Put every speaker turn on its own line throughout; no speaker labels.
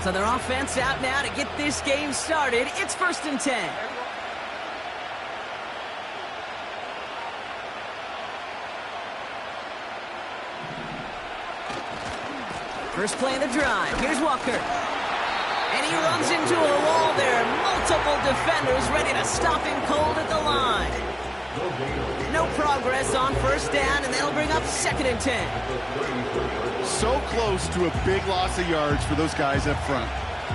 So their offense out now to get this game started. It's 1st and 10. First play of the drive. Here's Walker. And he runs into a wall there. Multiple defenders ready to stop him cold at the line. No progress on 1st down, and that'll bring up 2nd and 10.
So close to a big loss of yards for those guys up front.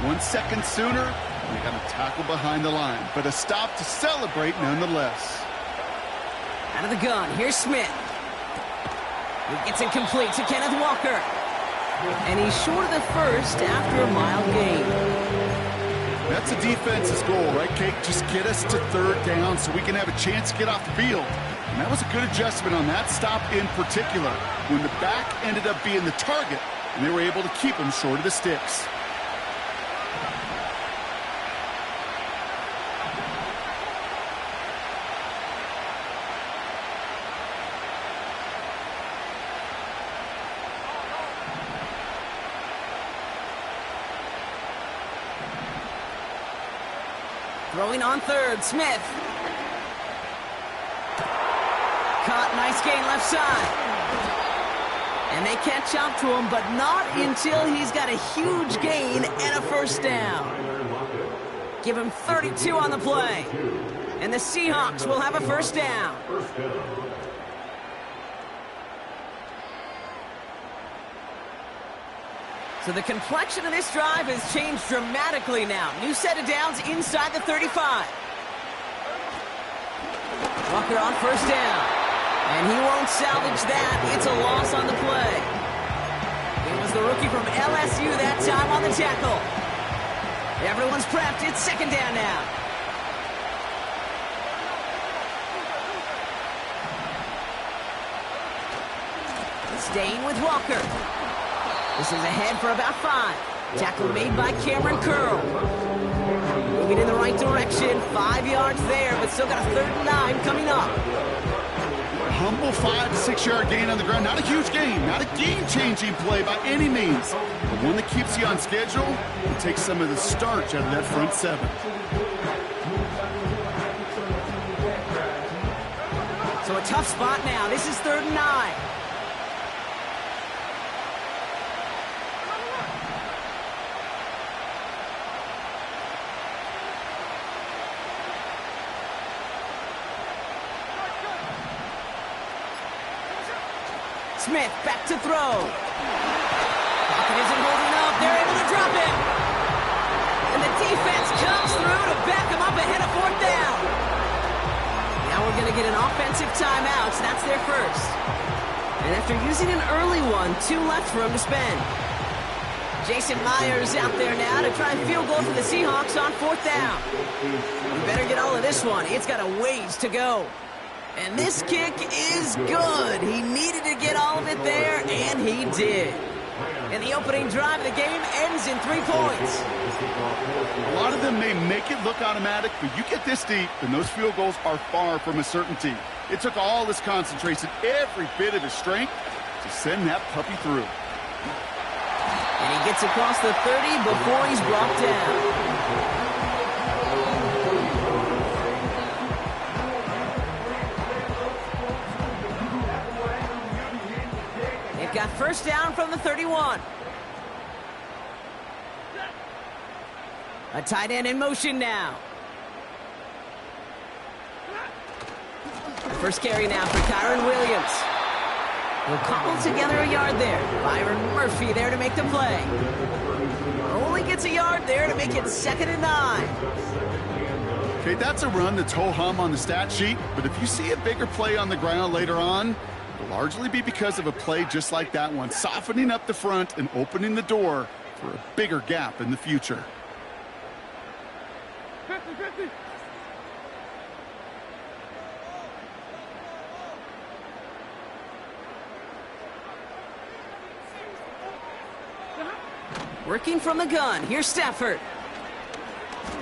1 second sooner, they got a tackle behind the line, but a stop to celebrate nonetheless.
Out of the gun, here's Smith. He gets it complete to Kenneth Walker. And he's short of the first after a mile gain.
That's the defense's goal, right, Kate? Just get us to 3rd down so we can have a chance to get off the field. And that was a good adjustment on that stop in particular, when the back ended up being the target, and they were able to keep him short of the sticks.
Throwing on 3rd, Smith. Caught, nice gain left side. And they catch up to him, but not until he's got a huge gain and a 1st down. Give him 32 on the play. And the Seahawks will have a 1st down. So the complexion of this drive has changed dramatically now. New set of downs inside the 35. Walker on 1st down. And he won't salvage that. It's a loss on the play. It was the rookie from LSU that time on the tackle. Everyone's prepped. It's 2nd down now. Staying with Walker. This is ahead for about 5. Tackle made by Cameron Curl. Moving in the right direction. 5 yards there, but still got a 3rd and 9 coming up.
Humble 5 to 6 yard gain on the ground. Not a huge gain, not a game-changing play by any means, but one that keeps you on schedule and takes some of the starch out of that front 7.
So a tough spot now. This is 3rd and 9. Smith back to throw. Pocket isn't holding up. They're able to drop him. And the defense comes through to back him up ahead of 4th down. Now we're going to get an offensive timeout. So that's their first. And after using an early one, 2 left for him to spend. Jason Myers out there now to try and field goal for the Seahawks on 4th down. We better get all of this one. It's got a ways to go. And this kick is good. He needed to get all of it there, and he did. And the opening drive of the game ends in 3 points.
A lot of them may make it look automatic, but you get this deep, and those field goals are far from a certainty. It took all his concentration, every bit of his strength, to send that puppy through.
And he gets across the 30 before he's brought down. Got 1st down from the 31. A tight end in motion now. First carry now for Kyron Williams. He'll cobble together a yard there. Byron Murphy there to make the play. Only gets a yard there to make it 2nd and 9.
Okay, that's a run that's ho-hum on the stat sheet, but if you see a bigger play on the ground later on, it'll largely be because of a play just like that one, softening up the front and opening the door for a bigger gap in the future.
50-50.
Working from the gun. Here's Stafford.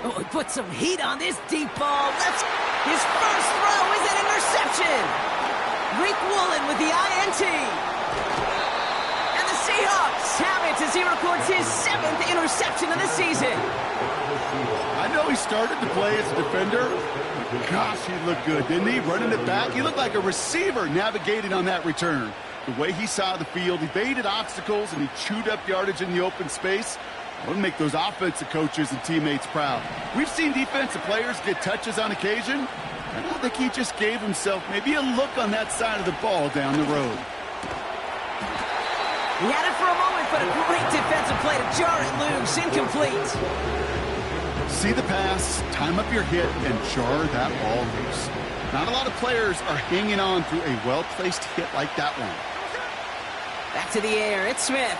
Oh, he put some heat on this deep ball. That's his first throw is an interception. Greek Woolen with the INT. And the Seahawks have it as he records his 7th interception of the
started to play as a defender, gosh, he looked good, didn't he? Running it back, he looked like a receiver navigating on that return. The way he saw the field, he evaded obstacles, and he chewed up yardage in the open space. That would make those offensive coaches and teammates proud. We've seen defensive players get touches on occasion, and I think he just gave himself maybe a look on that side of the ball down the road.
He had it for a moment, but a great defensive play to jar it loose. Incomplete.
See the pass, time up your hit, and jar that ball loose. Not a lot of players are hanging on through a well-placed hit like that one.
Back to the air. It's Smith.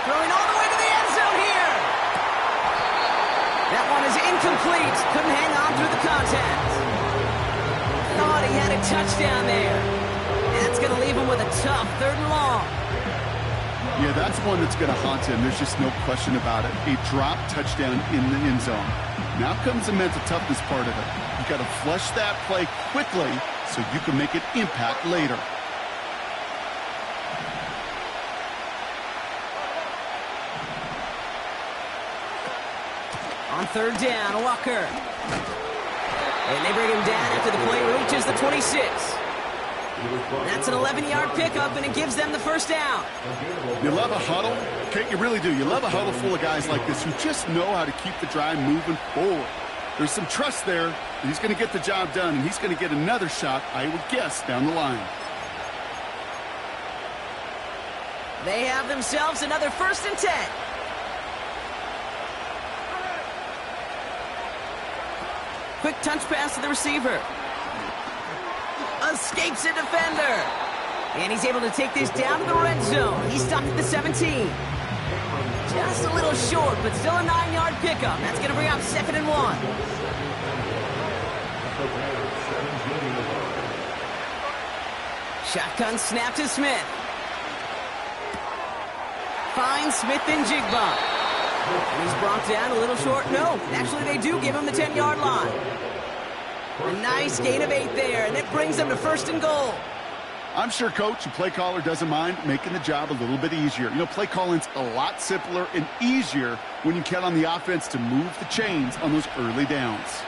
Throwing all the way to the end zone here. That one is incomplete. Couldn't hang on through the contact. Thought he had a touchdown there. That's going to leave him with a tough 3rd and long.
Yeah, that's one that's going to haunt him. There's just no question about it. A drop touchdown in the end zone. Now comes the mental toughness part of it. You got to flush that play quickly so you can make an impact later.
On 3rd down, Walker. And they bring him down after the play reaches the 26. That's an 11-yard pickup, and it gives them the 1st down.
You love a huddle? Okay, you really do. You love a huddle full of guys like this who just know how to keep the drive moving forward. There's some trust there. He's going to get the job done, and he's going to get another shot, I would guess, down the line.
They have themselves another 1st and 10. Quick touch pass to the receiver. Escapes a defender. And he's able to take this down to the red zone. He's stopped at the 17. Just a little short, but still a 9-yard pickup. That's going to bring up 2nd and 1. Shotgun snap to Smith. Finds Smith and Jigba. And he's brought down a little short. No, actually they do give him the 10-yard line. A nice gain of 8 there, and it brings them to 1st and goal.
I'm sure coach and play caller doesn't mind making the job a little bit easier. You know, play calling's a lot simpler and easier when you count on the offense to move the chains on those early downs.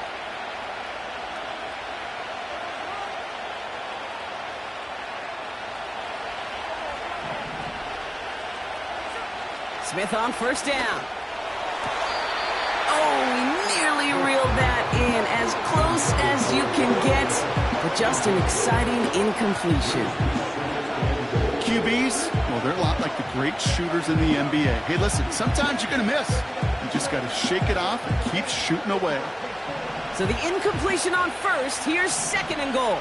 Smith on 1st down. Oh, he nearly reeled that in, as close as you can get, but just an exciting incompletion.
QBs, well, they're a lot like the great shooters in the NBA. Hey, listen, sometimes you're going to miss. You just got to shake it off and keep shooting away.
So the incompletion on 1st, here's 2nd and goal.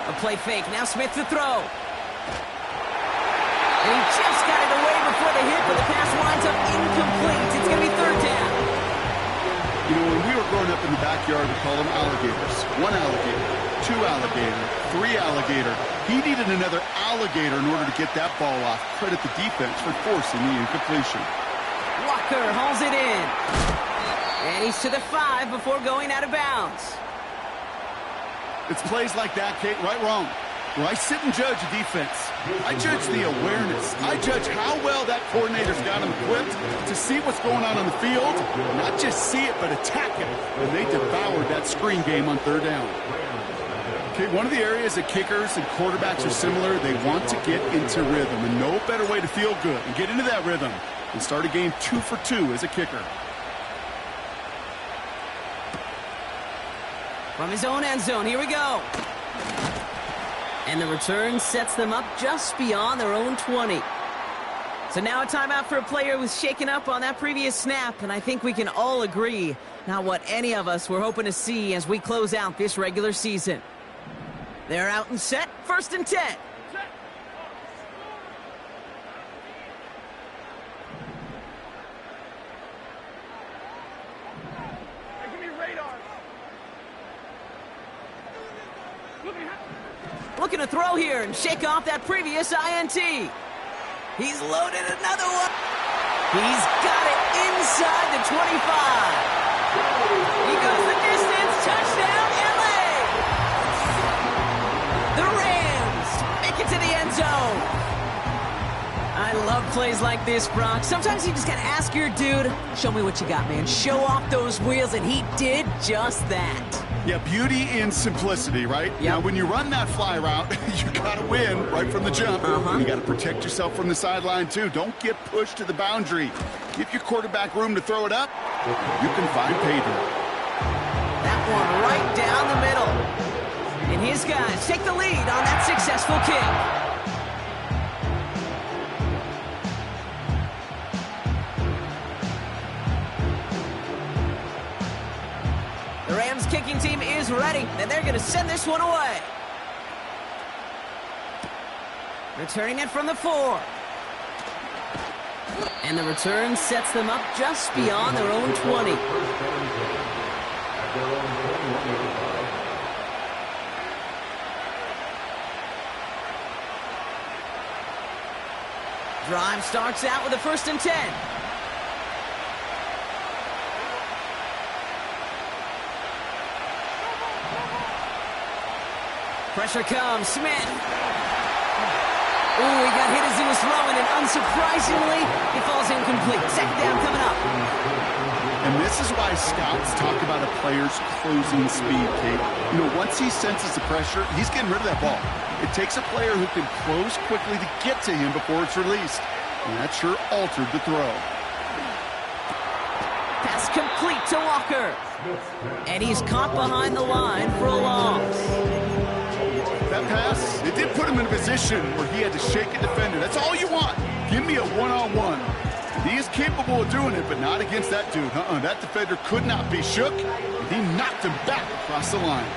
A play fake, now Smith to throw. And he just got it away before the hit, but the pass winds up incomplete. It's going to be 3rd down.
You know, when we were growing up in the backyard, we called them alligators. 1 alligator, 2 alligator, 3 alligator. He needed another alligator in order to get that ball off. Credit the defense for forcing the incompletion.
Walker hauls it in. And he's to the 5 before going out of bounds.
It's plays like that, Kate, right, wrong. Where I sit and judge a defense. I judge the awareness. I judge how well that coordinator's got them equipped to see what's going on the field. Not just see it, but attack it. And they devoured that screen game on 3rd down. Okay, one of the areas that kickers and quarterbacks are similar, they want to get into rhythm. And no better way to feel good and get into that rhythm than start a game 2 for 2 as a kicker.
From his own end zone, here we go. And the return sets them up just beyond their own 20. So now a timeout for a player who was shaken up on that previous snap, and I think we can all agree, not what any of us were hoping to see as we close out this regular season. They're out and set, 1st and 10. Looking to throw here and shake off that previous INT. He's loaded another one. He's got it inside the 25. He goes the distance. Touchdown, LA. The Rams make it to the end zone. A I love plays like this, Brock. Sometimes you just gotta ask your dude, show me what you got, man. Show off those wheels, and he did just that.
Yeah, beauty in simplicity, right?
Yep.
Now, when you run that fly route, you got to win right from the jump. You got to protect yourself from the sideline, too. Don't get pushed to the boundary. Give your quarterback room to throw it up. You can find pay dirt.
That one right down the middle. And his guys take the lead on that successful kick. The Rams kicking team is ready, and they're going to send this one away. Returning it from the 4. And the return sets them up just beyond their own 20. Drive starts out with a 1st and 10. Pressure comes, Smith. Ooh, he got hit as he was throwing, and unsurprisingly, he falls incomplete. 2nd down coming up.
And this is why scouts talk about a player's closing speed, Kate. You know, once he senses the pressure, he's getting rid of that ball. It takes a player who can close quickly to get to him before it's released. And that sure altered the throw.
Pass complete to Walker. And he's caught behind the line for a loss.
That pass, it did put him in a position where he had to shake a defender. That's all you want. Give me a one-on-one. He is capable of doing it, but not against that dude. That defender could not be shook, and he knocked him back across the line.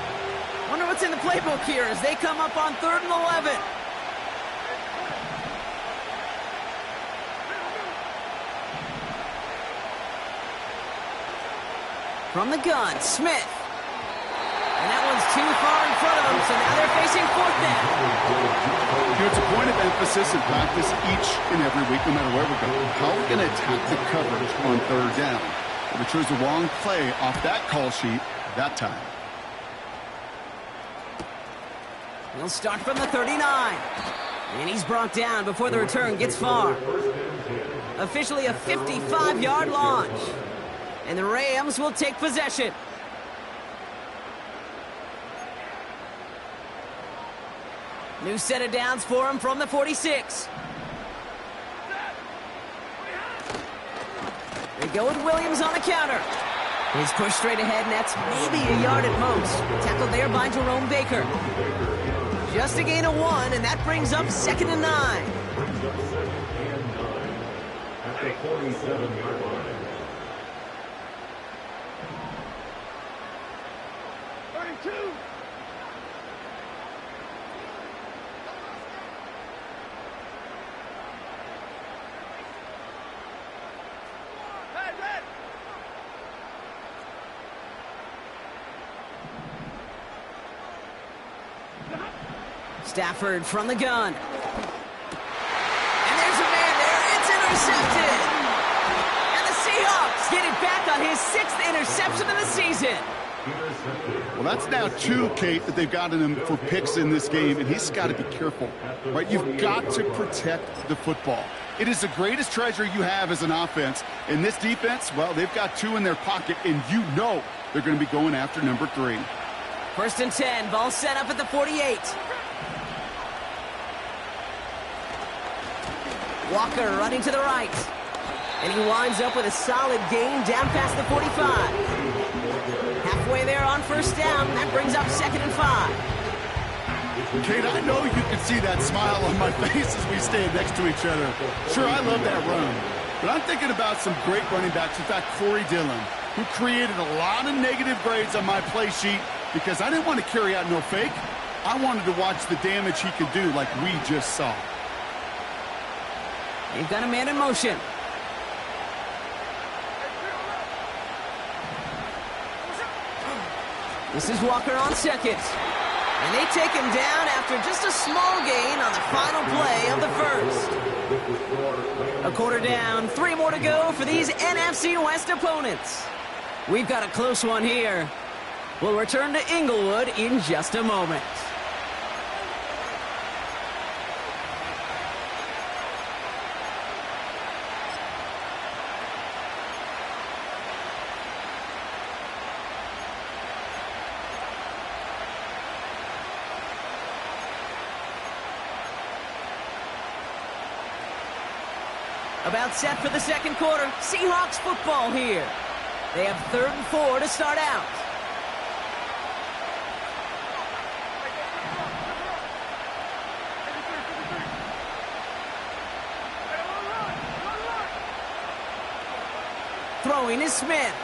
Wonder what's in the playbook here as they come up on 3rd and 11. From the gun, Smith. And that one's too far in front of them, so now they're facing 4th down.
You know, it's a point of emphasis in practice each and every week, no matter where we go. How are we going to attack the coverage on 3rd down? Well, we chose the wrong play off that call sheet that time.
He'll start from the 39. And he's brought down before the return gets far. Officially a 55-yard launch. And the Rams will take possession. New set of downs for him from the 46. They go with Williams on the counter. He's pushed straight ahead, and that's maybe a yard at most. Tackled there by Jerome Baker. Just a gain of 1, and that brings up 2nd and 9.
At the 47-yard line. 32.
Stafford from the gun. And there's a man there. It's intercepted. And the Seahawks get it back on his 6th interception of the season.
Well, that's now 2, Kate, that they've gotten him for picks in this game, and he's got to be careful, right? You've got to protect the football. It is the greatest treasure you have as an offense. In this defense, well, they've got 2 in their pocket, and you know they're going to be going after number 3.
1st and 10, ball set up at the 48. Walker running to the right. And he winds up with a solid gain down past the 45. Halfway there on 1st down. That brings up 2nd and 5.
Kate, I know you can see that smile on my face as we stand next to each other. Sure, I love that run. But I'm thinking about some great running backs. In fact, Corey Dillon, who created a lot of negative grades on my play sheet because I didn't want to carry out no fake. I wanted to watch the damage he could do like we just saw.
They've got a man in motion. This is Walker on 2nd. And they take him down after just a small gain on the final play of the 1st. A quarter down, 3 more to go for these NFC West opponents. We've got a close one here. We'll return to Inglewood in just a moment. About set for the second quarter. Seahawks football here. They have 3rd and 4 to start out. Throwing is Smith.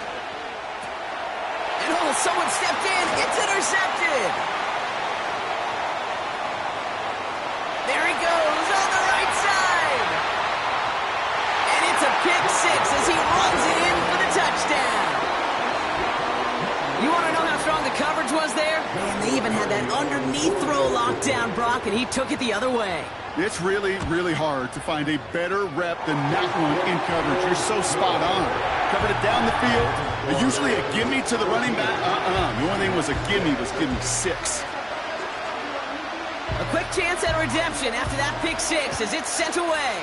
And oh, someone stepped in. It's intercepted. There he goes on the right side. And it's a pick 6 as he runs it in for the touchdown. You want to know how strong the coverage was there? Man, they even had that underneath throw locked down, Brock, and he took it the other way.
It's really, really hard to find a better rep than that one in coverage. You're so spot on. Covered it down the field. Usually a gimme to the running back. The only thing was a gimme 6.
A quick chance at a redemption after that pick 6 as it's sent away.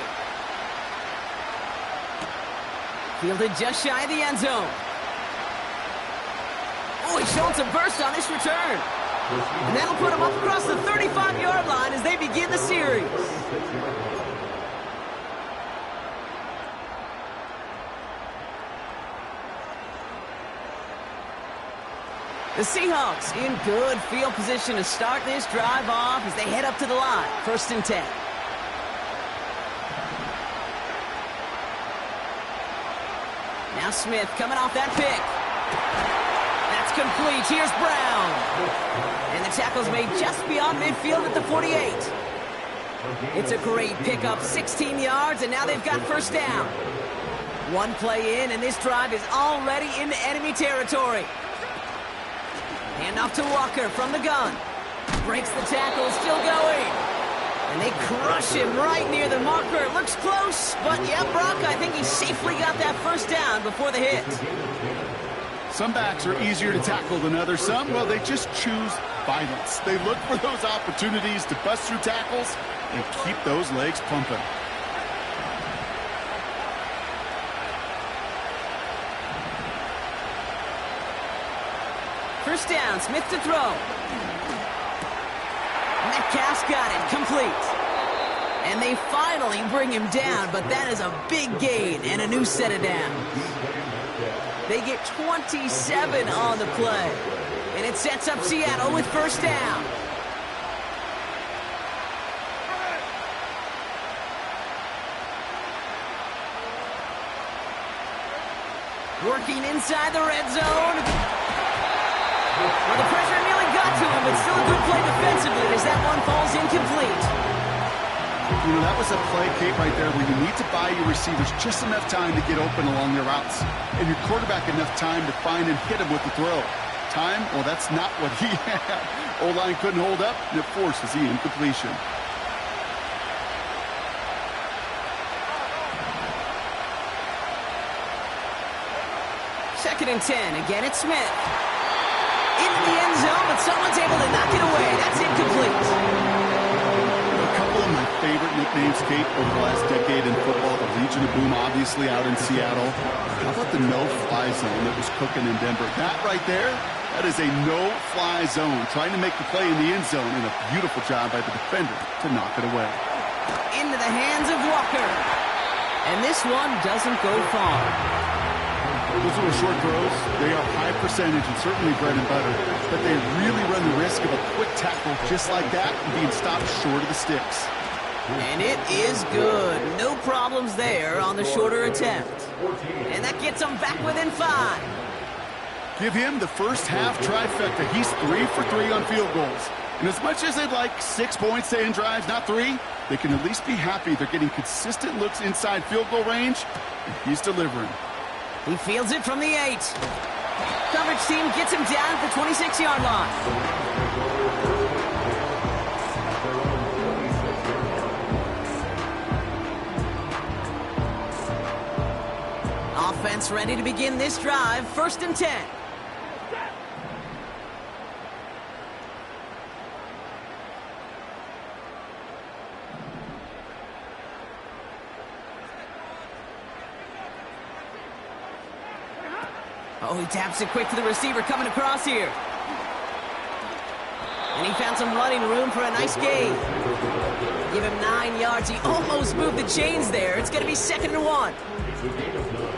Fielded just shy of the end zone. Oh, he's showing some burst on this return. And that'll put him up across the 35-yard line as they begin the series. The Seahawks in good field position to start this drive off as they head up to the line. 1st and 10. Now Smith coming off that pick. That's complete. Here's Brown. And the tackle's made just beyond midfield at the 48. It's a great pickup, 16 yards, and now they've got 1st down. One play in, and this drive is already into enemy territory. Handoff to Walker from the gun. Breaks the tackle, still going. And they crush him right near the marker. It looks close, but yeah, Brock, I think he safely got that 1st down before the hit.
Some backs are easier to tackle than others. Some, well, they just choose violence. They look for those opportunities to bust through tackles and keep those legs pumping.
First down, Smith to throw. Metcalf's got it, complete. And they finally bring him down, but that is a big gain and a new set of downs. They get 27 on the play. And it sets up Seattle with 1st down. Working inside the red zone. Well, the pressure nearly got to him, but still a good play defensively as that one falls incomplete.
You know, that was a play, Kate, right there where you need to buy your receivers just enough time to get open along their routes. And your quarterback enough time to find and hit him with the throw. Time? Well, that's not what he had. O-line couldn't hold up, and it forces the incompletion.
Second and 10. Again, it's Smith. Into the end zone, but someone's able to knock it away. That's incomplete.
A couple of my favorite nicknames, Kate, over the last decade in football. The Legion of Boom, obviously, out in Seattle. How about the no-fly zone that was cooking in Denver? That right there, that is a no-fly zone. Trying to make the play in the end zone, and a beautiful job by the defender to knock it away.
Into the hands of Walker. And this one doesn't go far.
Those little short throws, they are high percentage and certainly bread and butter, but they really run the risk of a quick tackle just like that and being stopped short of the sticks.
And it is good. No problems there on the shorter attempt. And that gets them back within 5.
Give him the first half trifecta. He's 3 for 3 on field goals. And as much as they'd like 6 points to end drives, not 3, they can at least be happy they're getting consistent looks inside field goal range, and he's delivering.
He fields it from the 8. Coverage team gets him down at the 26-yard line. Offense ready to begin this drive. 1st and 10. Oh, he taps it quick to the receiver coming across here. And he found some running room for a nice gain. Give him 9 yards. He almost moved the chains there. It's going to be 2nd and 1.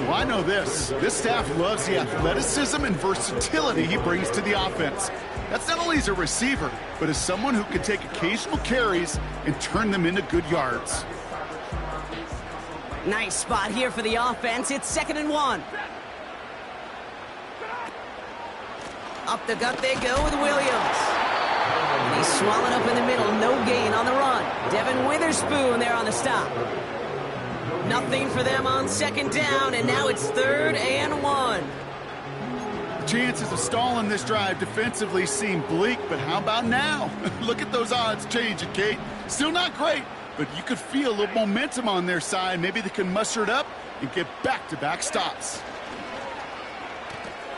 Well, I know this. This staff loves the athleticism and versatility he brings to the offense. That's not only as a receiver, but as someone who can take occasional carries and turn them into good yards.
Nice spot here for the offense. It's 2nd and 1. Up the gut they go with Williams. And he's swallowed up in the middle. No gain on the run. Devin Witherspoon there on the stop. Nothing for them on 2nd down, and now it's 3rd and 1.
The chances of stalling this drive defensively seem bleak, but how about now? Look at those odds changing, Kate. Still not great, but you could feel a little momentum on their side. Maybe they can muster it up and get back-to-back stops.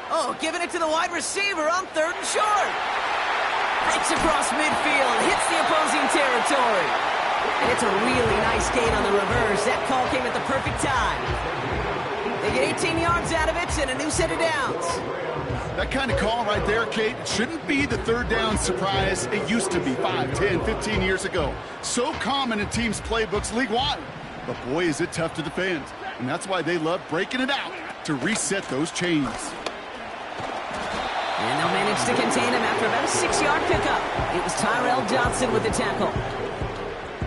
Oh, giving it to the wide receiver on 3rd and short. Breaks across midfield, hits the opposing territory. And it's a really nice gain on the reverse. That call came at the perfect time. They get 18 yards out of it and a new set of downs.
That kind of call right there, Kate, shouldn't be the 3rd down surprise it used to be 5, 10, 15 years ago. So common in teams' playbooks league-wide. But boy, is it tough to defend. And that's why they love breaking it out to reset those chains.
And they'll manage to contain him after about a 6-yard pickup. It was Tyrell Johnson with the tackle.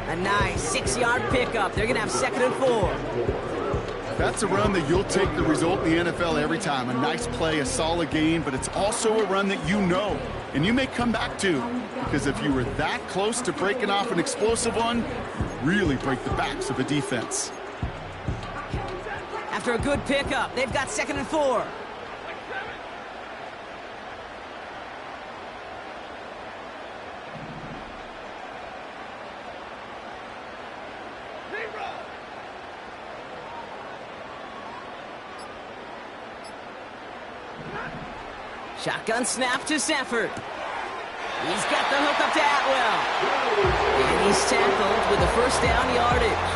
A nice 6-yard pickup. They're going to have 2nd and 4.
That's a run that you'll take the result in the NFL every time. A nice play, a solid gain, but it's also a run that you know, and you may come back to. Because if you were that close to breaking off an explosive one, you really break the backs of a defense.
After a good pickup, they've got 2nd and 4. Shotgun snap to Stafford. He's got the hook up to Atwell. And he's tackled with the 1st down yardage.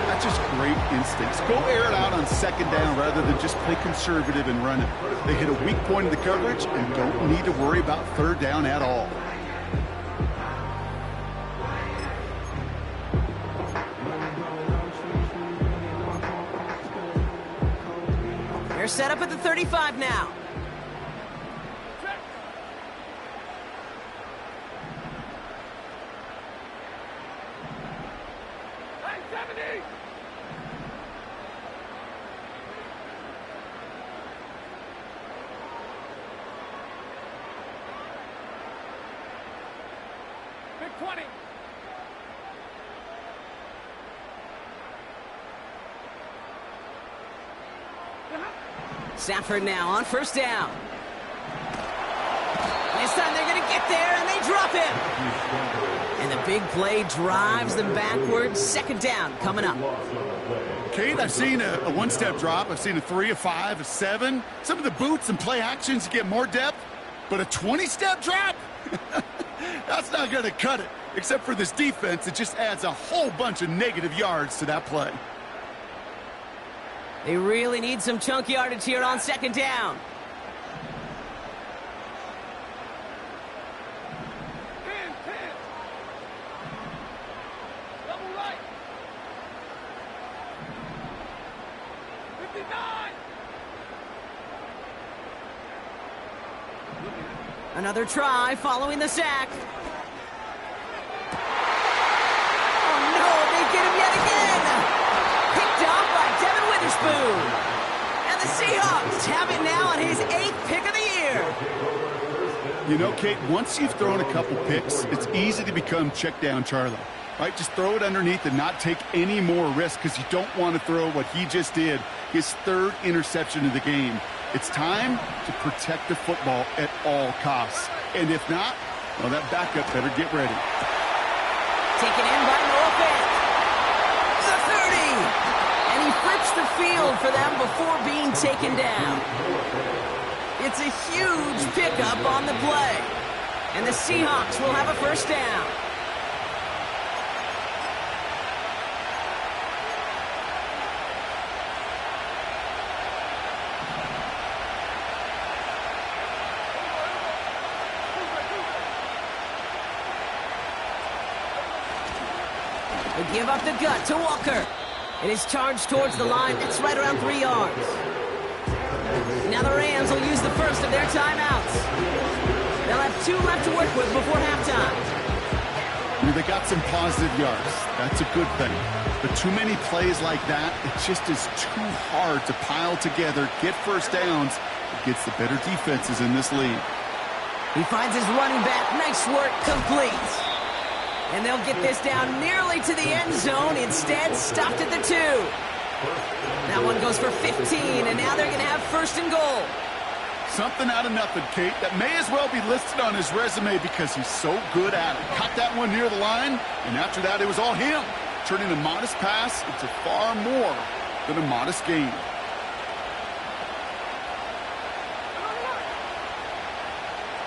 That's just great instincts. Go air it out on 2nd down rather than just play conservative and run it. They hit a weak point in the coverage and don't need to worry about 3rd down at all.
They're set up at the 35 now.
Big 20.
Stafford now on 1st down. This time they're going to get there, and they drop him. And the big play drives them backwards. 2nd down coming up.
Kate, I've seen a 1-step drop. I've seen a 3, a 5, a 7. Some of the boots and play actions get more depth, but a 20-step drop? That's not going to cut it. Except for this defense, it just adds a whole bunch of negative yards to that play.
They really need some chunk yardage here on 2nd down.
Double right. 59.
Another try following the sack. Oh no, they get him yet again. Picked off by Devin Witherspoon. And the Seahawks have it now on his 8th pick of the year.
You know, Kate, once you've thrown a couple picks, it's easy to become check down Charlie. Right? Just throw it underneath and not take any more risk because you don't want to throw what he just did, his 3rd interception of the game. It's time to protect the football at all costs. And if not, well, that backup better get ready.
Taken in by Noah Fant. The 30. And he flips the field for them before being taken down. It's a huge pickup on the play. And the Seahawks will have a 1st down. They give up the gut to Walker. It is charged towards the line. That's right around 3 yards. Now the Rams will use the first of their timeouts. They'll have 2 left to work with before halftime.
They got some positive yards. That's a good thing. But too many plays like that, it just is too hard to pile together, get first downs against the better defenses in this league.
He finds his running back. Nice work. Complete. And they'll get this down nearly to the end zone. Instead, stopped at the 2. That one goes for 15, and now they're going to have first and goal.
Something out of nothing, Kate. That may as well be listed on his resume because he's so good at it. Caught that one near the line, and after that, it was all him. Turning a modest pass into far more than a modest gain.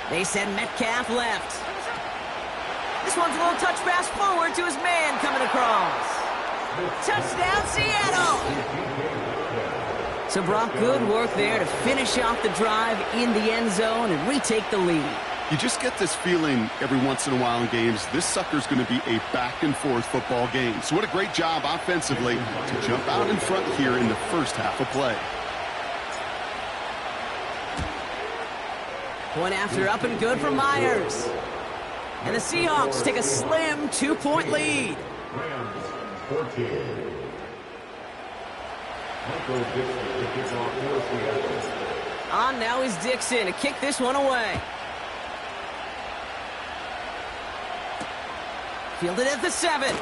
They send Metcalf left. This one's a little touch pass forward to his man coming across. Touchdown, Seattle! So, Brock, good work there to finish off the drive in the end zone and retake the lead.
You just get this feeling every once in a while in games, this sucker's going to be a back-and-forth football game. So what a great job offensively to jump out in front here in the first half of play.
Point after up and good for Myers. And the Seahawks take a slim 2-point lead.
Rams 14. Michael Dixon to kick off for Seattle.
On now is Dixon to kick this one away. Fielded at the 7.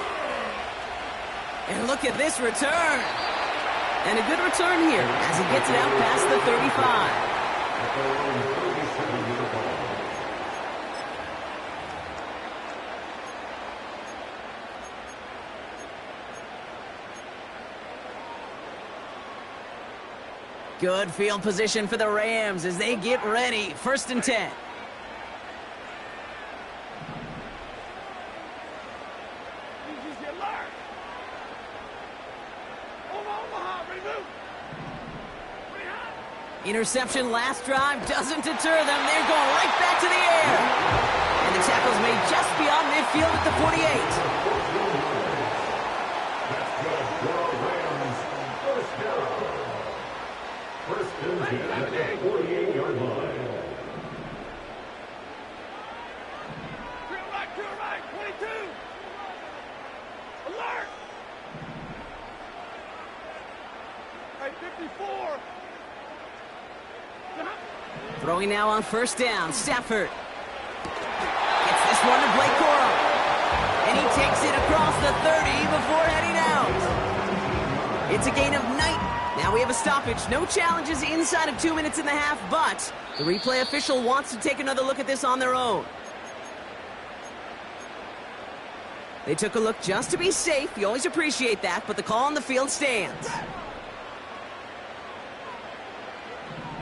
And look at this return. And a good return here as he gets it out past the 35. Good field position for the Rams as they get ready. First and 10. Interception last drive doesn't deter them. They're going right back to the air. And the tackle's made just beyond midfield at the
48. 48-yard line.
Right, 22. Alert! Right, 54.
Throwing now on first down. Stafford gets this one to Blake Corum. And he takes it across the 30 before heading out. It's a gain of 9. Now we have a stoppage. No challenges inside of 2 minutes and a half, but the replay official wants to take another look at this on their own. They took a look just to be safe. You always appreciate that, but the call on the field stands.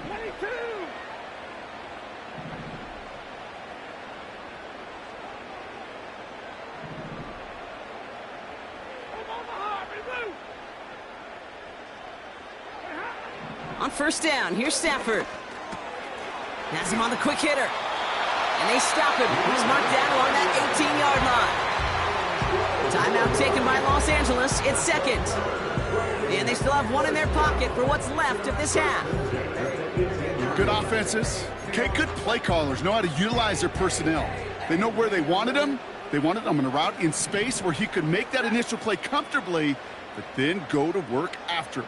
22.
On first down, here's Stafford. Has him on the quick hitter. And they stop him. He's marked down along that 18-yard line. Timeout taken by Los Angeles. It's second. And they still have one in their pocket for what's left of this half.
Good offenses. Okay, good play callers know how to utilize their personnel. They know where they wanted him. They wanted him in a route in space where he could make that initial play comfortably, but then go to work after.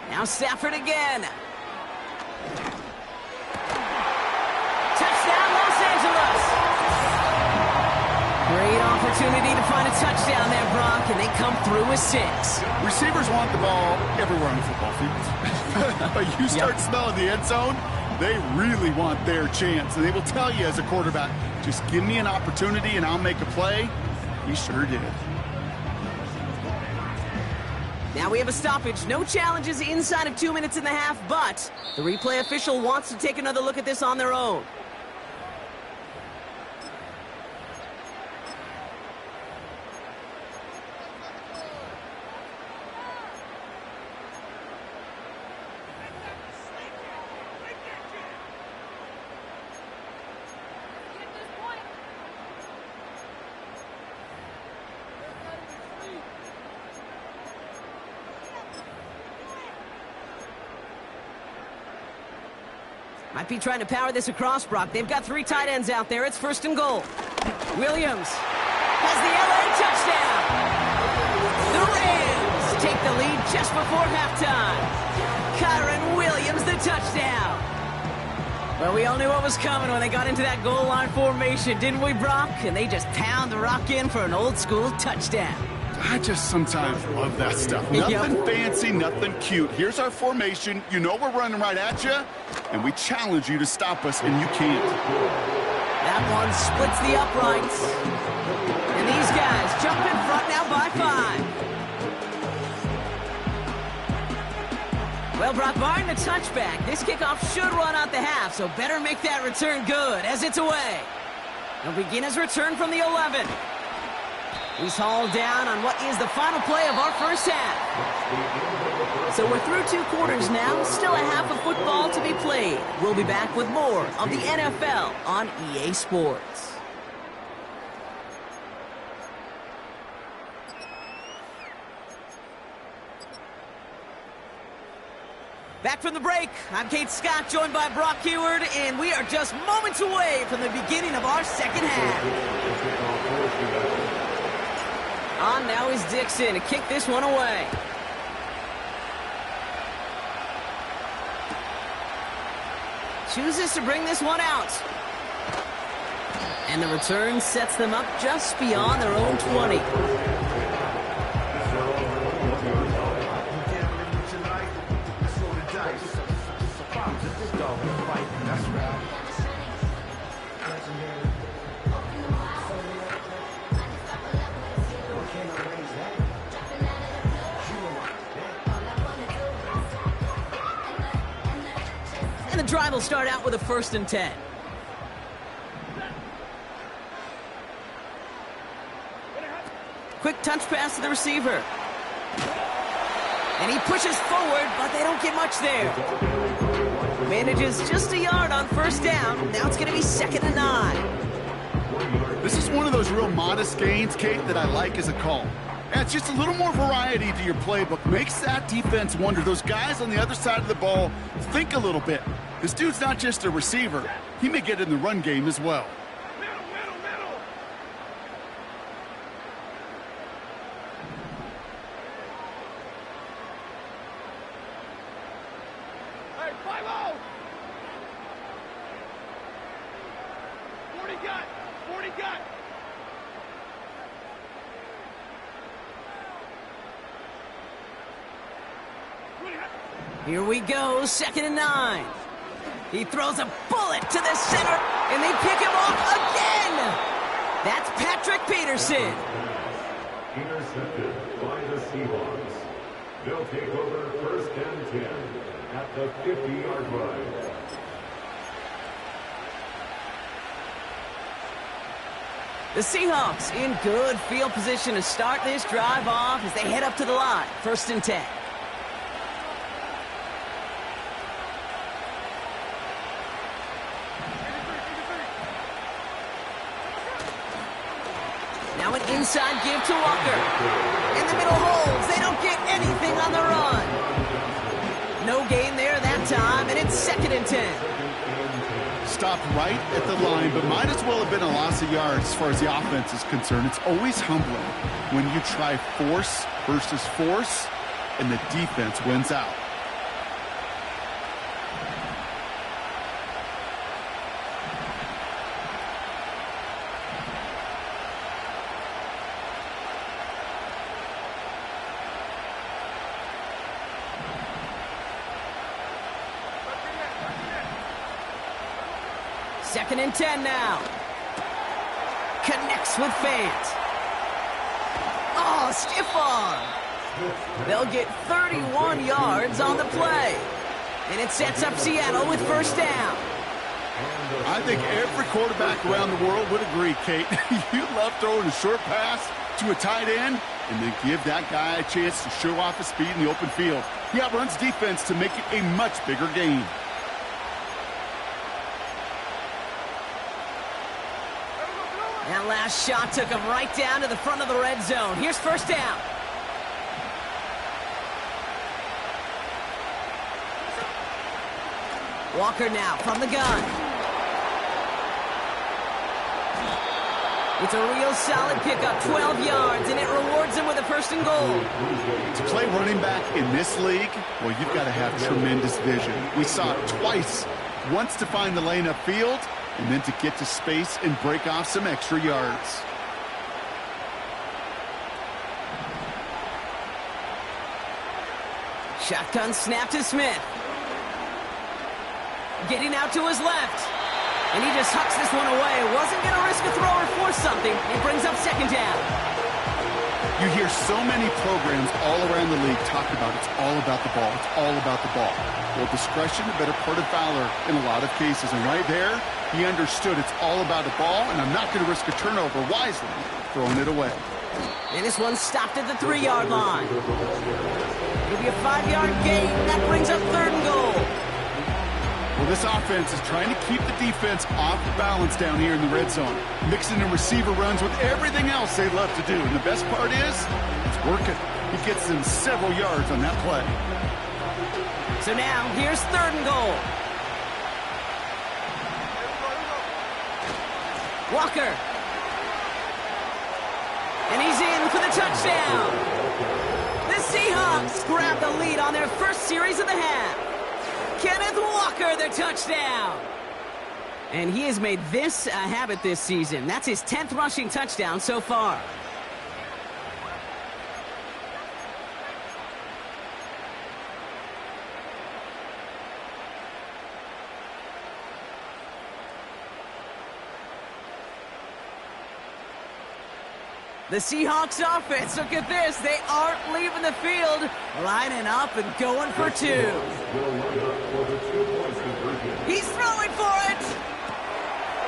Now Stafford again. Touchdown, Los Angeles. Great opportunity to find a touchdown there, Brock, and they come through with 6.
Receivers want the ball everywhere on the football field. But you start smelling the end zone, they really want their chance. And they will tell you as a quarterback, just give me an opportunity and I'll make a play. He sure did.
Now we have a stoppage. No challenges inside of 2 minutes and a half, but the replay official wants to take another look at this on their own. Might be trying to power this across, Brock. They've got 3 tight ends out there. It's 1st and goal. Williams has the LA touchdown. The Rams take the lead just before halftime. Kyron Williams, the touchdown. Well, we all knew what was coming when they got into that goal line formation, didn't we, Brock? And they just pound the rock in for an old-school touchdown.
I just sometimes love that stuff. Nothing fancy, nothing cute. Here's our formation. You know we're running right at you, and we challenge you to stop us, and you can't.
That one splits the uprights. And these guys jump in front now by 5. Well, Brock, barring the touchback, this kickoff should run out the half, so better make that return good as it's away. He'll begin his return from the 11. He's hauled down on what is the final play of our first half. So we're through 2 quarters now, still a half of football to be played. We'll be back with more of the NFL on EA Sports. Back from the break, I'm Kate Scott, joined by Brock Heward, and we are just moments away from the beginning of our second half. On now is Dixon to kick this one away. Chooses to bring this one out. And the return sets them up just beyond their own 20. And the drive will start out with a 1st and 10. Quick touch pass to the receiver. And he pushes forward, but they don't get much there. Manages just a yard on 1st down. Now it's going to be 2nd and 9.
This is one of those real modest gains, Kate, that I like as a call. And it's just a little more variety to your playbook. Makes that defense wonder. Those guys on the other side of the ball think a little bit. This dude's not just a receiver. He may get in the run game as well.
Middle. Hey, 5-0. 40 got.
Here we go, 2nd and 9. He throws a bullet to the center, and they pick him off again. That's Patrick Peterson.
Intercepted by the Seahawks. They'll take over 1st and 10 at the 50-yard line.
The Seahawks in good field position to start this drive off as they head up to the line. 1st and 10. Now an inside give to Walker. In the middle holes, they don't get anything on the run. No gain there that time, and it's 2nd and 10.
Stopped right at the line, but might as well have been a loss of yards as far as the offense is concerned. It's always humbling when you try force versus force, and the defense wins out.
Second and 10 now. Connects with Fant. Oh, stiff arm. They'll get 31 yards on the play. And it sets up Seattle with 1st down.
I think every quarterback around the world would agree, Kate. You love throwing a short pass to a tight end and then give that guy a chance to show off his speed in the open field. He outruns defense to make it a much bigger game.
That last shot took him right down to the front of the red zone. Here's 1st down. Walker now from the gun. It's a real solid pickup, 12 yards, and it rewards him with a first and goal.
To play running back in this league, well, you've got to have tremendous vision. We saw it twice. Once to find the lane upfield, and then to get to space and break off some extra yards.
Shotgun snap to Smith. Getting out to his left. And he just hucks this one away. Wasn't going to risk a throw or force something. It brings up second down.
You hear so many programs all around the league talk about it's all about the ball. It's all about the ball. Well, discretion, a better part of valor in a lot of cases. And right there, he understood it's all about the ball, and I'm not going to risk a turnover wisely, throwing it away.
And this one stopped at the 3-yard line. It'll be a 5-yard gain. That brings up third and goal.
Well, this offense is trying to keep the defense off balance down here in the red zone, mixing in receiver runs with everything else they love to do. And the best part is, it's working. He gets them several yards on that play.
So now, here's third and goal. Walker. And he's in for the touchdown. The Seahawks grab the lead on their first series of the half. Kenneth Walker, the touchdown. And he has made this a habit this season. That's his 10th rushing touchdown so far. The Seahawks offense, look at this. They aren't leaving the field, lining up and going for two. He's throwing for it.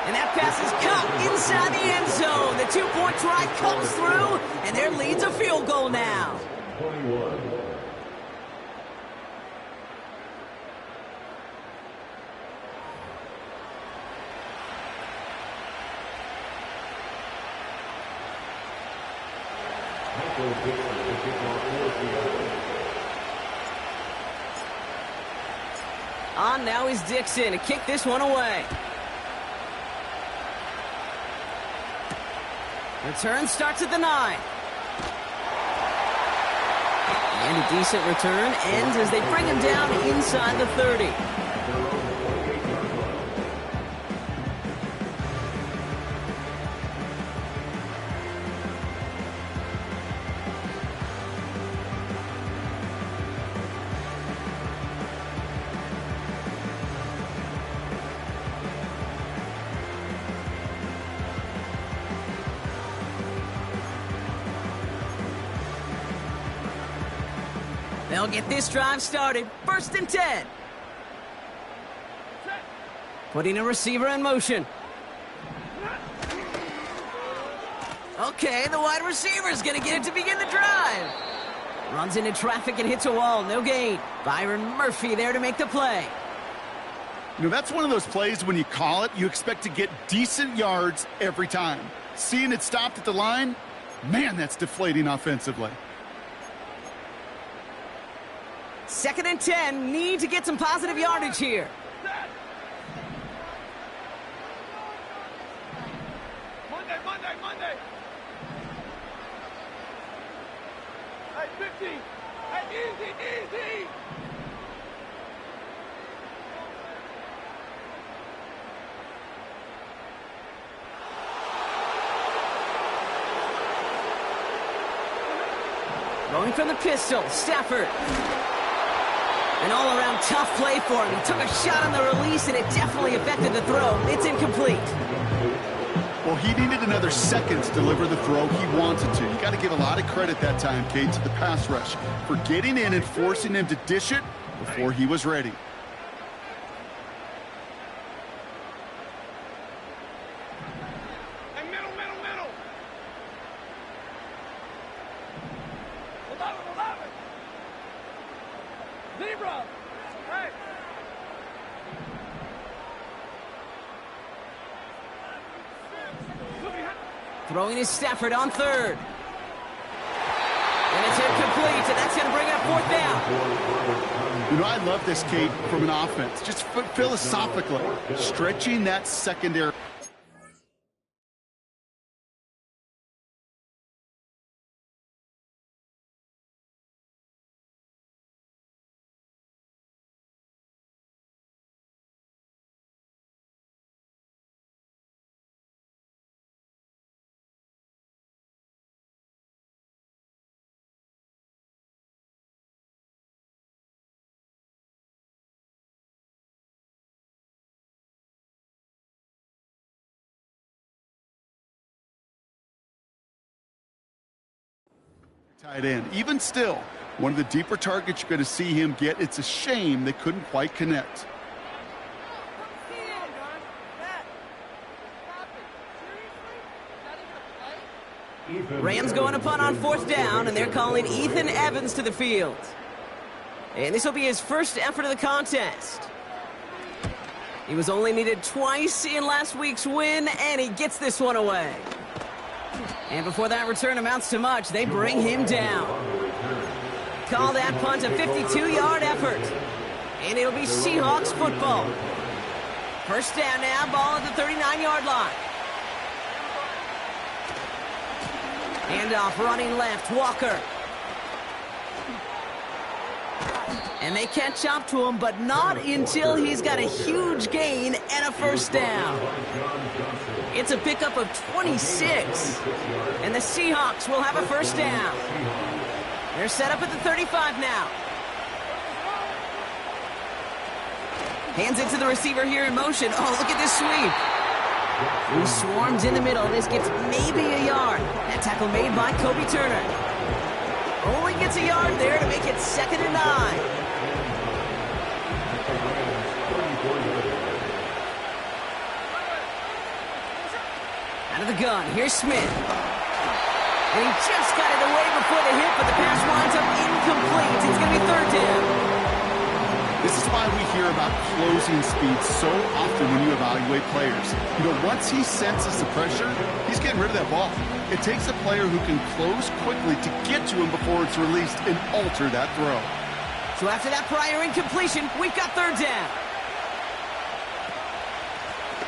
And that pass is caught inside the end zone. The two-point try comes through, and their lead's a field goal now.
21.
On now is Dixon to kick this one away. Return starts at the 9. And a decent return ends as they bring him down inside the 30. They'll get this drive started. First and 10. Putting a receiver in motion. Okay, the wide receiver's going to get it to begin the drive. Runs into traffic and hits a wall. No gain. Byron Murphy there to make the play.
You know, that's one of those plays when you call it, you expect to get decent yards every time. Seeing it stopped at the line, man, that's deflating offensively.
Second and 10, need to get some positive yardage here.
Monday. Hey, 50. Hey, easy.
Going from the pistol, Stafford. An all-around tough play for him. He took a shot on the release, and it definitely affected the throw. It's incomplete.
Well, he needed another second to deliver the throw he wanted to. You got to give a lot of credit that time, Kate, to the pass rush for getting in and forcing him to dish it before he was ready.
Hey, middle. 11. Zebra. Hey.
Throwing is Stafford on third. And it's incomplete, and that's going to bring up fourth down.
You know, I love this, Kate, from an offense. Just philosophically, stretching that secondary. Tight end. Even still, one of the deeper targets you're going to see him get. It's a shame they couldn't quite connect.
Rams going to punt on 4th down, and they're calling Ethan Evans to the field. And this will be his first effort of the contest. He was only needed twice in last week's win, and he gets this one away. And before that return amounts to much, they bring him down. Call that punt a 52-yard effort. And it'll be Seahawks football. First down now, ball at the 39-yard line. Handoff running left, Walker. And they catch up to him, but not until he's got a huge gain and a first down. It's a pickup of 26. And the Seahawks will have a first down. They're set up at the 35 now. Hands it to the receiver here in motion. Oh, look at this sweep. He swarms in the middle. This gets maybe a yard. That tackle made by Kobe Turner. Only gets a yard there to make it 2nd and 9. Out of the gun, here's Smith. And he just got it away before the hit, but the pass winds up incomplete. It's going to be 3rd down.
This is why we hear about closing speed so often when you evaluate players. You know, once he senses the pressure, he's getting rid of that ball. It takes a player who can close quickly to get to him before it's released and alter that throw.
So after that prior incompletion, we've got 3rd down.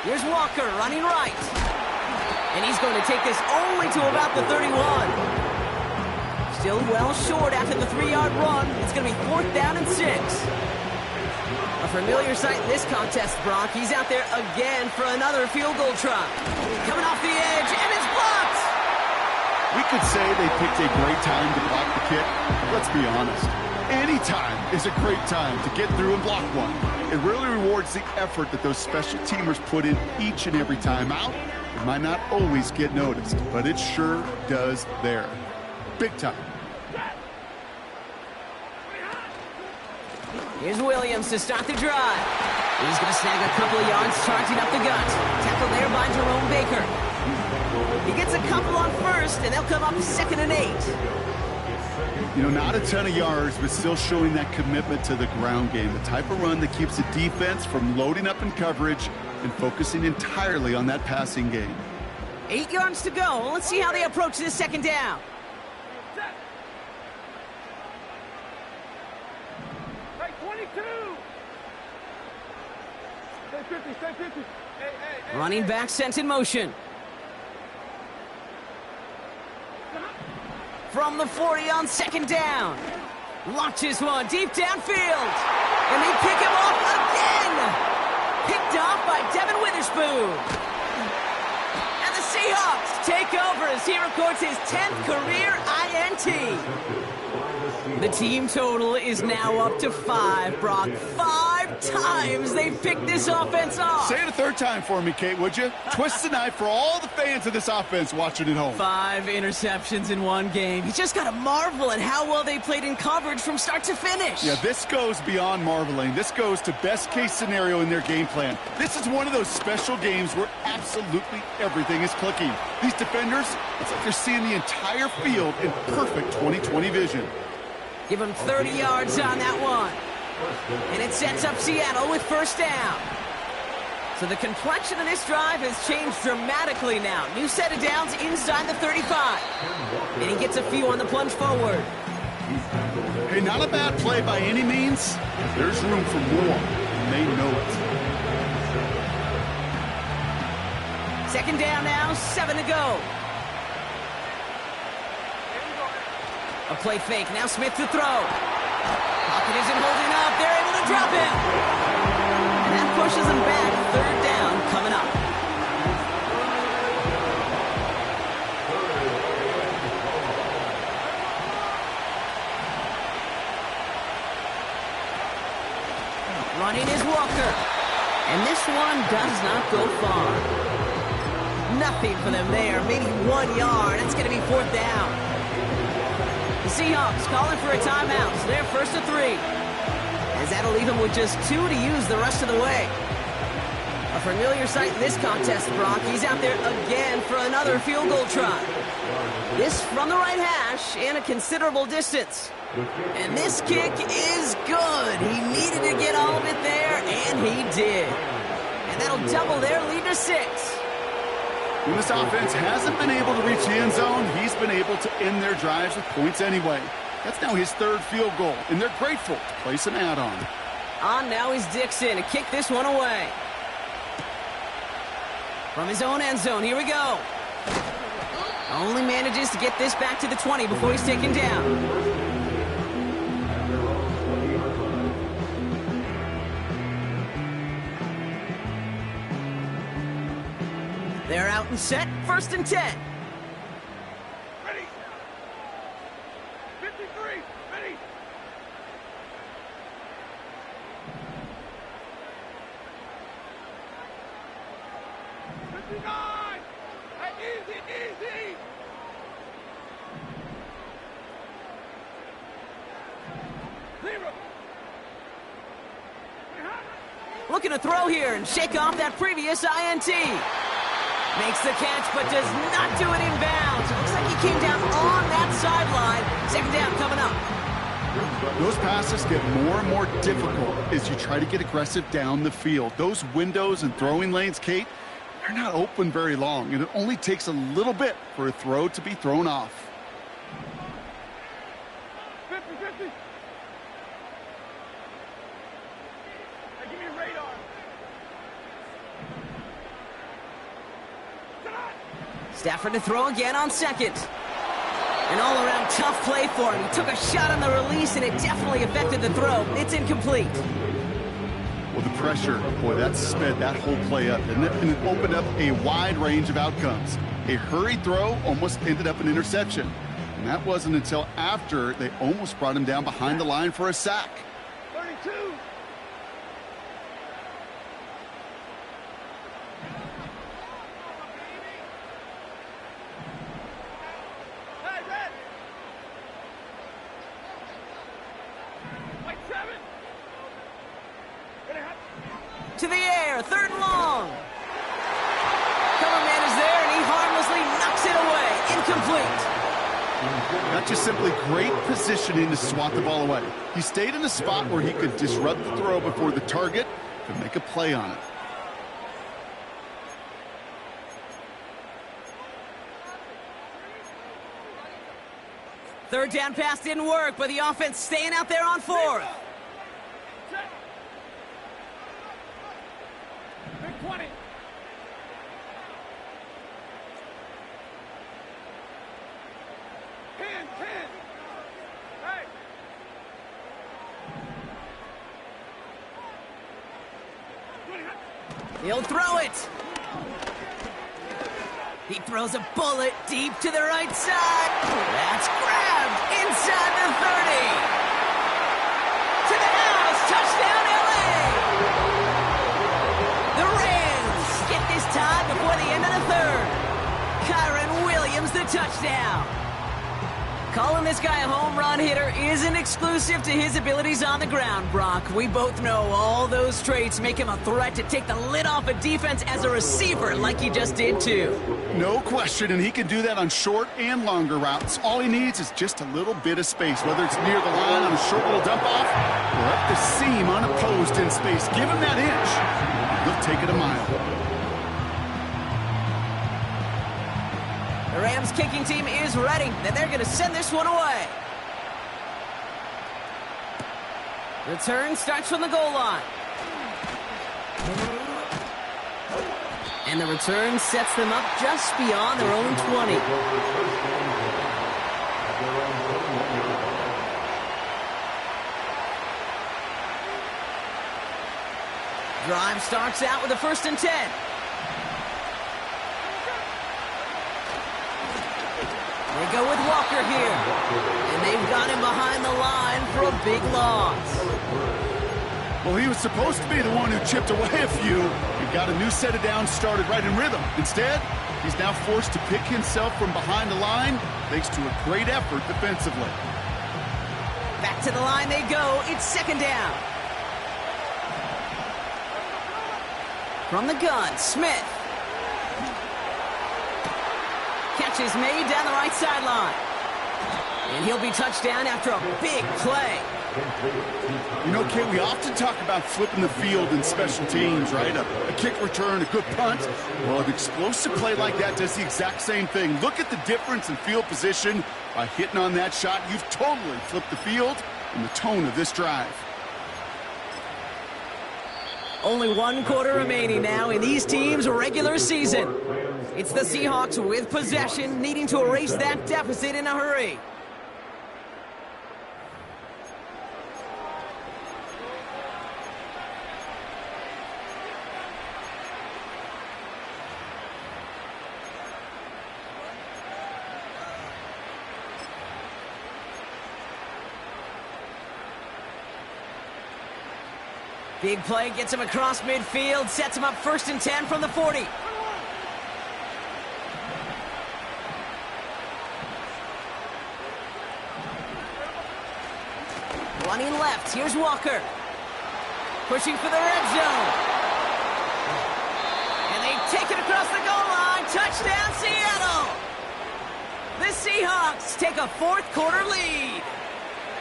Here's Walker running right. And he's going to take this only to about the 31. Still well short after the 3-yard run. It's going to be 4th down and 6. A familiar sight in this contest, Brock. He's out there again for another field goal try. Coming off the edge, and it's blocked!
We could say they picked a great time to block the kick. Let's be honest. Any time is a great time to get through and block one. It really rewards the effort that those special teamers put in each and every time out. It might not always get noticed, but it sure does there. Big time.
Here's Williams to start the drive. He's going to snag a couple of yards charging up the gut. Tackle there by Jerome Baker. He gets a couple on first, and they'll come up 2nd and 8.
You know, not a ton of yards, but still showing that commitment to the ground game. The type of run that keeps the defense from loading up in coverage and focusing entirely on that passing game.
8 yards to go. Let's see how they approach this 2nd down.
Hey, 22! Stay 50, stay 50. Hey,
Running back sent in motion. From the 40 on 2nd down. Launches one deep downfield. And they pick him off again. Picked off by Devin Witherspoon. And the Seahawks take over as he records his 10th career INT. The team total is now up to 5, Brock. 5 times they've picked this offense off.
Say it a 3rd time for me, Kate, would you? Twist the knife for all the fans of this offense watching at home.
5 interceptions in one game. You just got to marvel at how well they played in coverage from start to finish.
Yeah, this goes beyond marveling. This goes to best-case scenario in their game plan. This is one of those special games where absolutely everything is clicking. These defenders, it's like they're seeing the entire field in perfect 20/20 vision.
Give him 30 yards on that one. And it sets up Seattle with 1st down. So the complexion of this drive has changed dramatically now. New set of downs inside the 35. And he gets a few on the plunge forward.
Hey, not a bad play by any means. There's room for more, and they know it.
Second down now, 7 to go. A play fake, now Smith to throw. Pocket isn't holding up, they're able to drop him. And that pushes them back, third down coming up. Running is Walker. And this one does not go far. Nothing for them there, maybe 1 yard. It's going to be fourth down. The Seahawks calling for a timeout, so they're first to 3. As that'll leave them with just 2 to use the rest of the way. A familiar sight in this contest, Brock. He's out there again for another field goal try. This from the right hash and a considerable distance. And this kick is good. He needed to get all of it there, and he did. And that'll double their lead to 6.
When this offense hasn't been able to reach the end zone, he's been able to end their drives with points anyway. That's now his 3rd field goal, and they're grateful to place an add-on.
On now is Dixon to kick this one away. From his own end zone, here we go. Only manages to get this back to the 20 before he's taken down. They're out and set, 1st and 10.
Ready. 53. Ready. Hey, easy, easy. Zero.
Looking to throw here and shake off that previous INT. Makes the catch, but does not do it in bounds. It looks like he came down on that sideline. Second down coming up.
Those passes get more and more difficult as you try to get aggressive down the field. Those windows and throwing lanes, Kate, they're not open very long, and it only takes a little bit for a throw to be thrown off.
50-50. Hey, give me a radar.
Stafford to throw again on 2nd. An all-around tough play for him. He took a shot on the release, and it definitely affected the throw. It's incomplete.
Well, the pressure, boy, that sped that whole play up, didn't it? And it opened up a wide range of outcomes. A hurried throw almost ended up an interception. And that wasn't until after they almost brought him down behind the line for a sack.
32.
To the air, 3rd and long. Cover man is there, and he harmlessly knocks it away. Incomplete.
Not just simply great positioning to swat the ball away. He stayed in a spot where he could disrupt the throw before the target could make a play on it.
Third down pass didn't work, but the offense staying out there on 4th.
Big 20. Ten. Hey.
He'll throw it. He throws a bullet deep to the right side. That's grabbed inside the 30. To the house. Touchdown, LA. The Rams get this tied before the end of the 3rd. Kyron Williams, the touchdown. Calling this guy a home run hitter isn't exclusive to his abilities on the ground, Brock. We both know all those traits make him a threat to take the lid off a defense as a receiver like he just did too.
No question, and he can do that on short and longer routes. All he needs is just a little bit of space, whether it's near the line on a short little dump-off or up the seam unopposed in space. Give him that inch. He'll take it a mile.
The Rams kicking team is ready, and they're going to send this one away. Return starts from the goal line. And the return sets them up just beyond their own 20. Drive starts out with a 1st and 10. They go with Walker here. And they've got him behind the line for a big loss.
Well, he was supposed to be the one who chipped away a few and got a new set of downs started right in rhythm. Instead, he's now forced to pick himself from behind the line thanks to a great effort defensively.
Back to the line they go. It's 2nd down. From the gun, Smith. Catch is made down the right sideline. And he'll be touched down after a big play.
You know, Kate, we often talk about flipping the field in special teams, right? A kick return, a good punt. Well, an explosive play like that does the exact same thing. Look at the difference in field position. By hitting on that shot, you've totally flipped the field and the tone of this drive.
Only 1 quarter remaining now in these teams' regular season. It's the Seahawks with possession, needing to erase that deficit in a hurry. Big play gets him across midfield, sets him up 1st and 10 from the 40. Running left, here's Walker. Pushing for the red zone. And they take it across the goal line. Touchdown, Seattle! The Seahawks take a 4th quarter lead.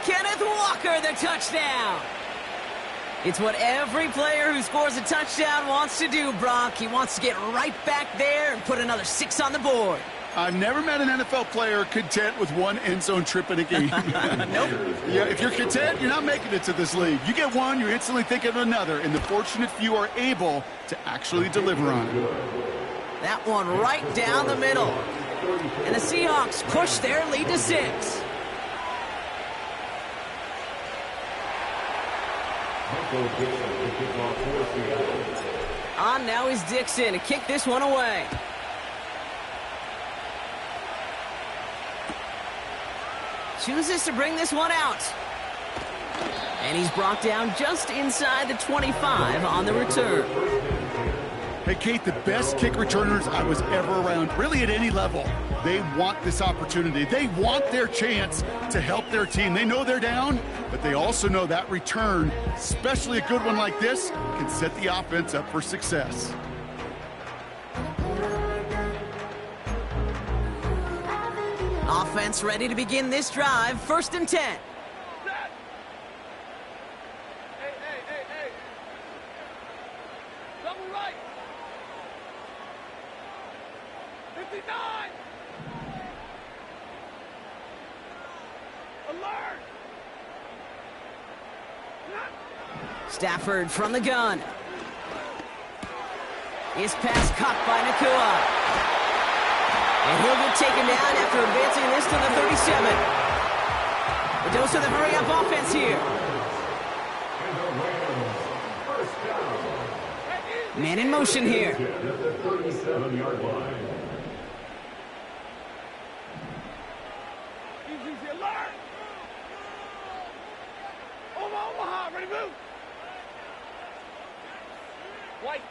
Kenneth Walker, the touchdown. It's what every player who scores a touchdown wants to do, Brock. He wants to get right back there and put another 6 on the board.
I've never met an NFL player content with 1 end zone trip in a game.
Nope.
Yeah, if you're content, you're not making it to this league. You get 1, you're instantly thinking of another, and the fortunate few are able to actually deliver on it.
That one right down the middle. And the Seahawks push their lead to 6. On now is Dixon to kick this one away. Chooses to bring this one out. And he's brought down just inside the 25 on the return.
Hey, Kate, the best kick returners I was ever around, really at any level, they want this opportunity. They want their chance to help their team. They know they're down, but they also know that return, especially a good one like this, can set the offense up for success.
Offense ready to begin this drive. 1st and 10.
Set. Hey. Double right. 59. Alert.
Stafford from the gun. His pass caught by Nakua. And he'll get taken down after advancing this to the 37. A dose of the hurry-up offense here. Man in motion here.
At the 37-yard line.
Easy, alert. Omaha, ready to move. White.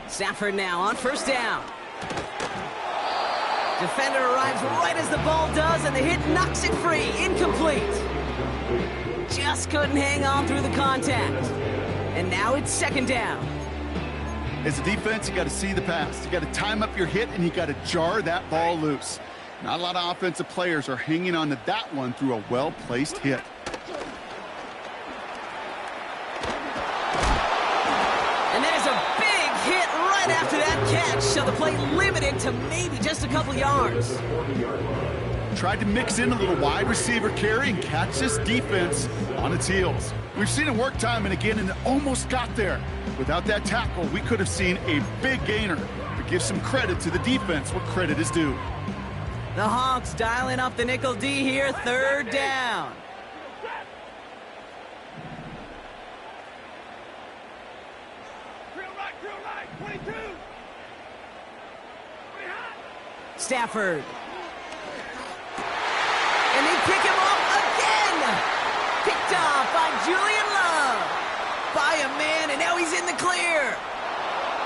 Stafford now on 1st down. Defender arrives right as the ball does, and the hit knocks it free. Incomplete. Just couldn't hang on through the contact. And now it's 2nd down.
As a defense, you got to see the pass. You got to time up your hit, and you got to jar that ball loose. Not a lot of offensive players are hanging on to that one through a well-placed hit.
And there's a big hit right after that. that catch, so the play limited to maybe just a couple yards.
Tried to mix in a little wide receiver carry and catch this defense on its heels. We've seen it work time and again, and it almost got there. Without that tackle, we could have seen a big gainer. But give some credit to the defense where credit is due.
The Hawks dialing up the nickel D here, third down.
Drill right, 22.
Stafford. And they pick him off again. Picked off by Julian Love. By a man, and now he's in the clear.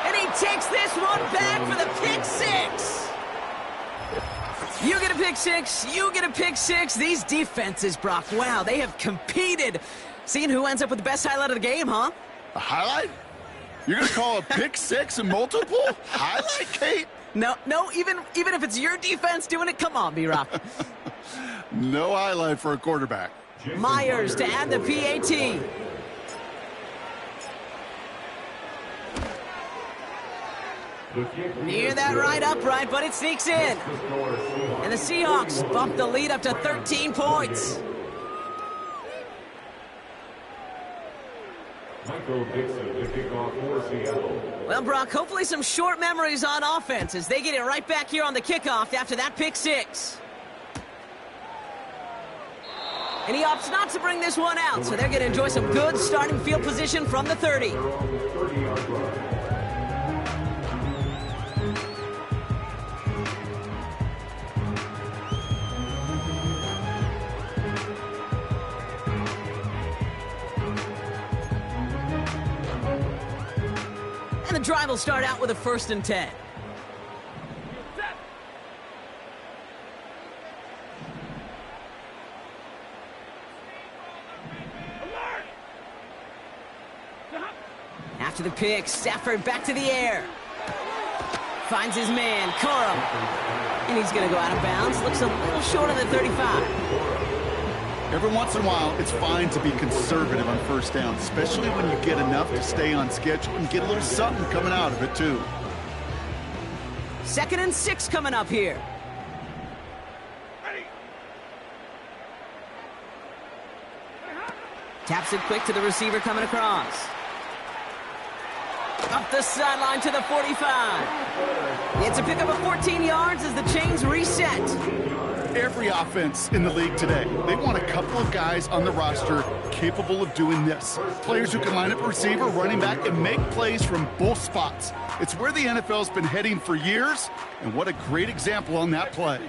And he takes this one back for the pick six. You get a pick six, you get a pick six. These defenses, Brock, wow, they have competed. Seeing who ends up with the best highlight of the game, huh?
A highlight? You're going to call a pick six and multiple highlight, Kate?
No, even if it's your defense doing it, come on, B-Rock.
No highlight for a quarterback.
Myers to add the PAT. Near that right upright, but it sneaks in. And the Seahawks bump the lead up to 13 points.
Michael Dixon to kick off for Seattle.
Well, Brock, hopefully some short memories on offense as they get it right back here on the kickoff after that pick six. And he opts not to bring this one out, so they're going to enjoy some good starting field position from the 30. And the drive will start out with a 1st and 10. After the pick, Stafford back to the air. Finds his man, Corum. And he's going to go out of bounds. Looks a little short of the 35.
Every once in a while, it's fine to be conservative on first down, especially when you get enough to stay on schedule and get a little something coming out of it, too.
2nd and 6 coming up here. Taps it quick to the receiver coming across. Up the sideline to the 45. It's a pickup of 14 yards as the chains reset.
Every offense in the league today, they want a couple of guys on the roster capable of doing this. Players who can line up a receiver, running back, and make plays from both spots. It's where the NFL's been heading for years, and what a great example on that play.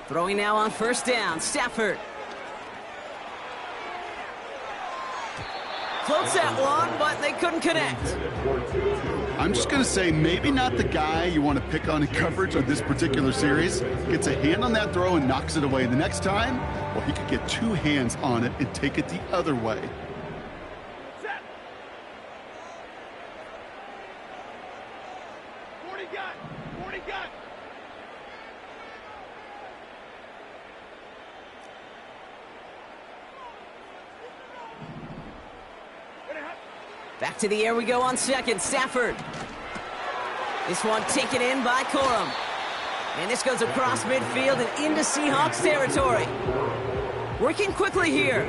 Throwing now on 1st down, Stafford. Floats that one, but they couldn't connect.
I'm just going to say maybe not the guy you want to pick on in coverage on this particular series. Gets a hand on that throw and knocks it away. The next time, well, he could get 2 hands on it and take it the other way.
Back to the air we go on 2nd. Stafford. This one taken in by Corum. And this goes across midfield and into Seahawks territory. Working quickly here.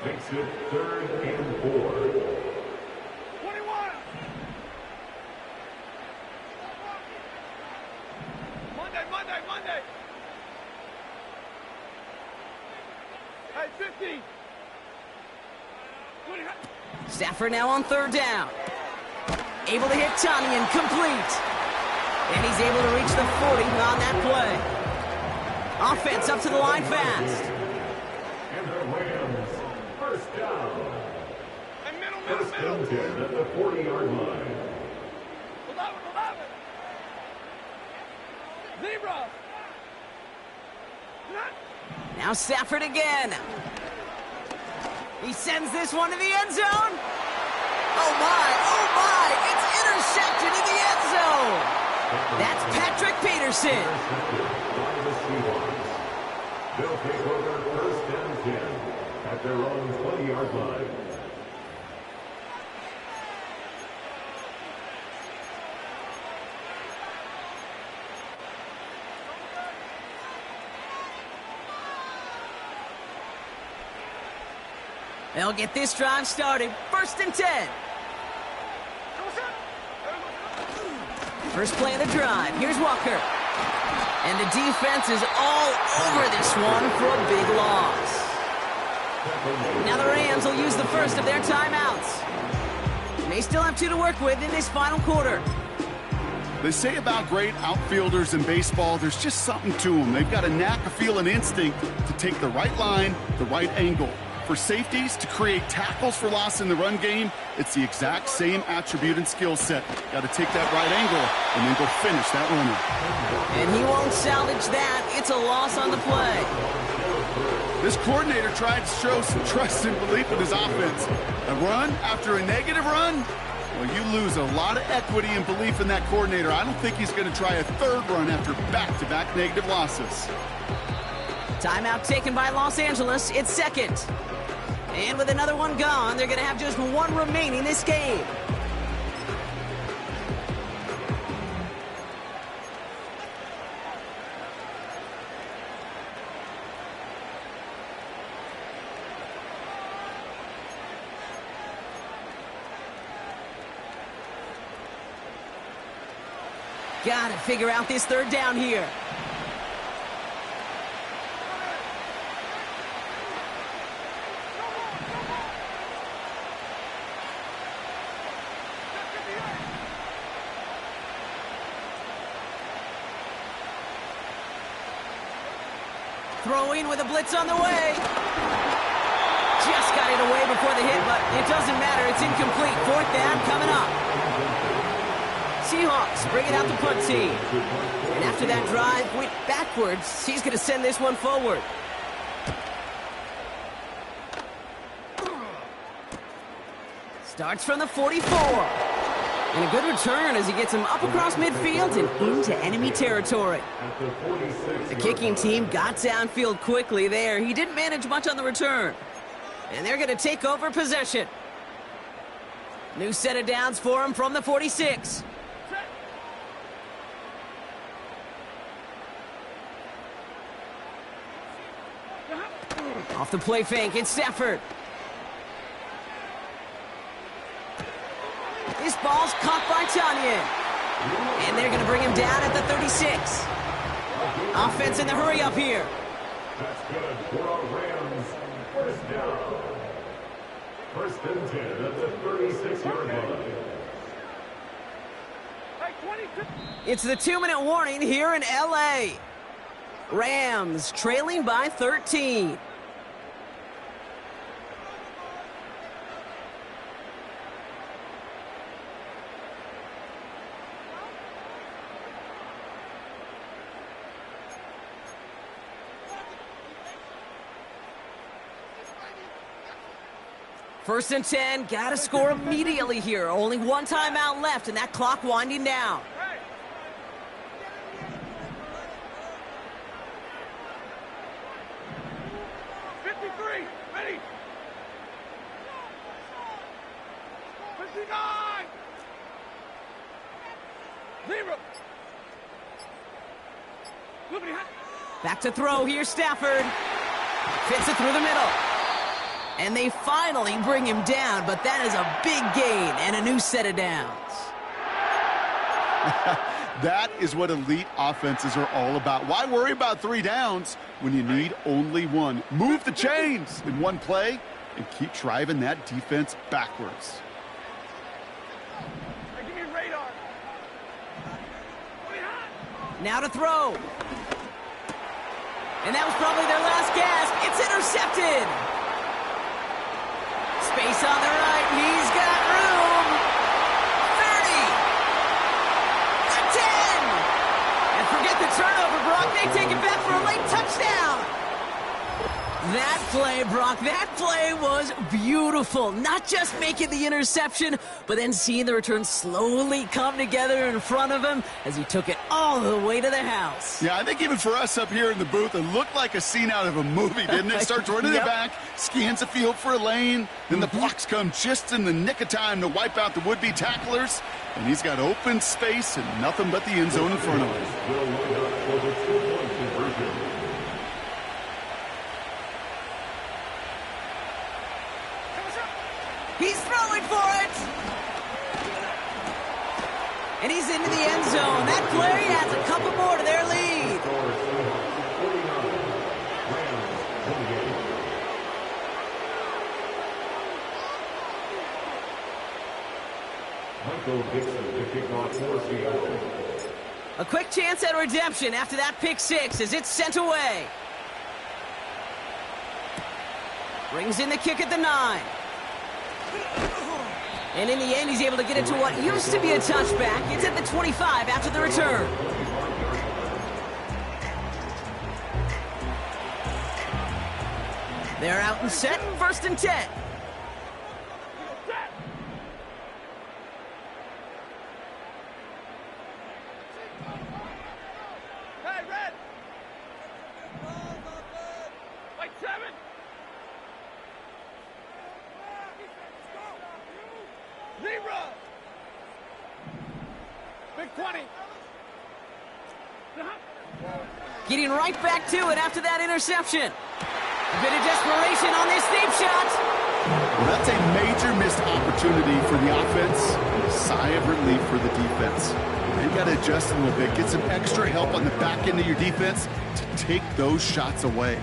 Makes it 3rd and 4.
21. Monday. Hey, 50.
Stafford now on 3rd down. Able to hit Tanyan, complete. And he's able to reach the 40 on that play. Offense up to the line fast.
And the Rams, 1st down.
And middle.
1st and 10 at the 40-yard line.
11. Zebra.
Now Stafford again. He sends this one to the end zone. Oh my, it's intercepted in the end zone. That's Patrick Peterson.
By the Seahawks. They'll take over first and 10 at their own 20-yard line.
They'll get this drive started. First and 10. First play of the drive. Here's Walker. And the defense is all over this one for a big loss. Now the Rams will use the first of their timeouts. They still have 2 to work with in this final quarter.
They say about great outfielders in baseball, there's just something to them. They've got a knack, a feel, and instinct to take the right line, the right angle. For safeties to create tackles for loss in the run game, it's the exact same attribute and skill set. Got to take that right angle and then go finish that runner.
And he won't salvage that. It's a loss on the play.
This coordinator tried to show some trust and belief in his offense. A run after a negative run? Well, you lose a lot of equity and belief in that coordinator. I don't think he's going to try a third run after back-to-back negative losses.
Timeout taken by Los Angeles. It's second. And with another one gone, they're going to have just one remaining this game. Got to figure out this third down here. Throwing with a blitz on the way. Just got it away before the hit, but it doesn't matter. It's incomplete. Fourth down coming up. Seahawks bring it out the punt team. And after that drive went backwards, he's going to send this one forward. Starts from the 44. And a good return as he gets him up across midfield and into enemy territory. The kicking team got downfield quickly there. He didn't manage much on the return. And they're going to take over possession. New set of downs for him from the 46. Off the play fake, it's Stafford. This ball's caught by Tanyan. And they're going to bring him down at the 36. Offense in the hurry up here.
That's good for our Rams. First down. First and 10 at the 36-yard line.
It's the 2-minute warning here in L.A. Rams trailing by 13. First and 10, gotta score immediately here. Only one timeout left, and that clock winding down.
Ready? 59! 0!
Back to throw, here's Stafford. Fits it through the middle. And they finally bring him down, but that is a big gain and a new set of downs.
That is what elite offenses are all about. Why worry about 3 downs when you need only 1? Move the chains in one play and keep driving that defense backwards.
Give me radar.
Now to throw. And that was probably their last gasp. It's intercepted. Space on the right. He's got room. 30. A 10. And forget the turnover, Brock. They take it back for a late touchdown. That play, Brock. That play was beautiful. Not just making the interception, but then seeing the return slowly come together in front of him as he took it all the way to the house.
Yeah, I think even for us up here in the booth, it looked like a scene out of a movie, didn't it? Starts running it back, scans the field for a lane, then the blocks come just in the nick of time to wipe out the would-be tacklers, and he's got open space and nothing but the end zone in front of him.
He's throwing for it! And he's into the end zone. That play adds a couple more to their lead. A quick chance at redemption after that pick six as it's sent away. Brings in the kick at the 9. And in the end, he's able to get it to what used to be a touchback. It's at the 25 after the return. They're out and set, 1st and 10.
Hey, Red! Like 7! Zero! Big 20!
Getting right back to it after that interception. A bit of desperation on this deep shot.
Well, that's a major missed opportunity for the offense and a sigh of relief for the defense. They've got to adjust a little bit, get some extra help on the back end of your defense to take those shots away.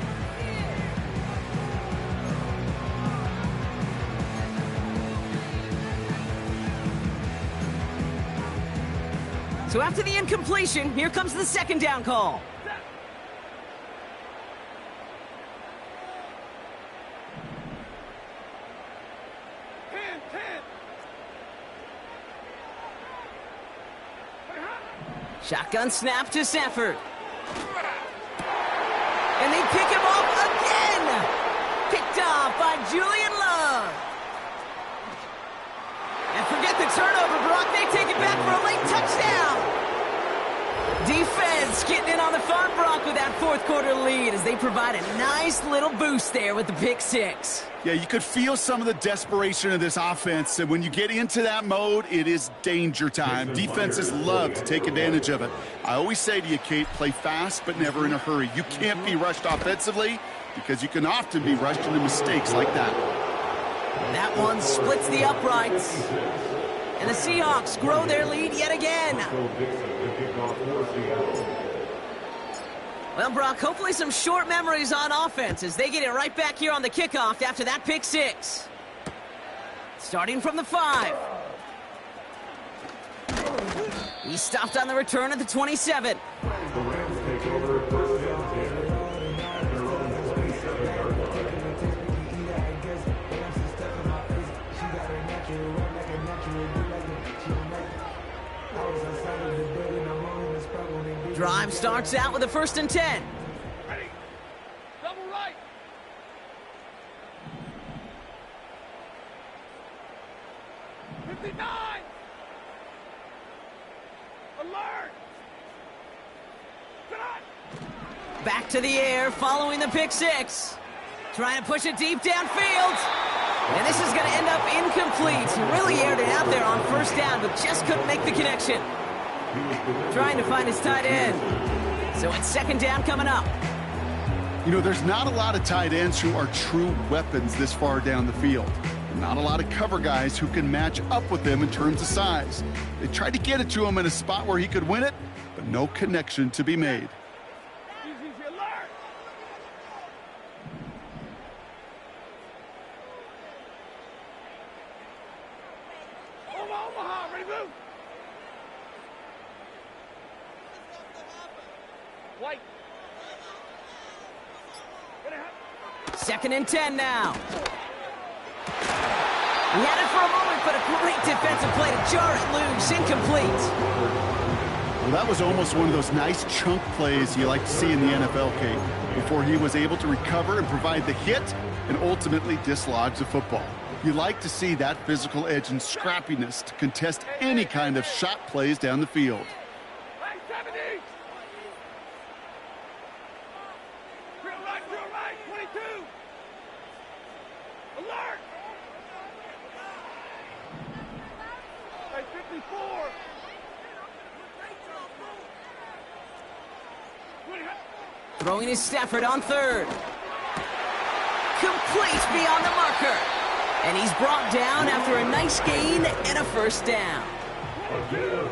So after the incompletion, here comes the 2nd down call. Shotgun snap to Sanford. And they pick him off again. Picked off by Julian Love. And forget the turnover, Brock. They take it back for a late touchdown. Defense getting in on the fun, Brock, with that 4th quarter lead as they provide a nice little boost there with the pick six.
Yeah, you could feel some of the desperation of this offense, and when you get into that mode, it is danger time. Defenses love to take advantage of it. I always say to you, Kate, play fast but never in a hurry. You can't be rushed offensively because you can often be rushed into mistakes like that.
That one splits the uprights. And the Seahawks grow their lead yet again. Well, Brock, hopefully some short memories on offense as they get it right back here on the kickoff after that pick six. Starting from the 5. He stopped on the return at the 27.
The Rams take over 1st and 10 at their own 27-yard line.
Drive starts out with a 1st and 10.
Ready. Double right. '59. Alert.
Back to the air following the pick six. Trying to push it deep downfield. And this is going to end up incomplete. He really aired it out there on 1st down, but just couldn't make the connection. Trying to find his tight end. So it's 2nd down coming up.
You know, there's not a lot of tight ends who are true weapons this far down the field. Not a lot of cover guys who can match up with them in terms of size. They tried to get it to him in a spot where he could win it, but no connection to be made.
Easy, alert. Omaha, ready, move. White.
2nd and 10 now. He had it for a moment, but a great defensive play to jar it loose. Incomplete.
Well, that was almost one of those nice chunk plays you like to see in the NFL, Kate, before he was able to recover and provide the hit and ultimately dislodge the football. You like to see that physical edge and scrappiness to contest any kind of shot plays down the field.
Hey, 70! Drill right, 22! Alert! Hey, 54!
Throwing his Stafford on third. Complete beyond the marker. And he's brought down after a nice gain and a first down.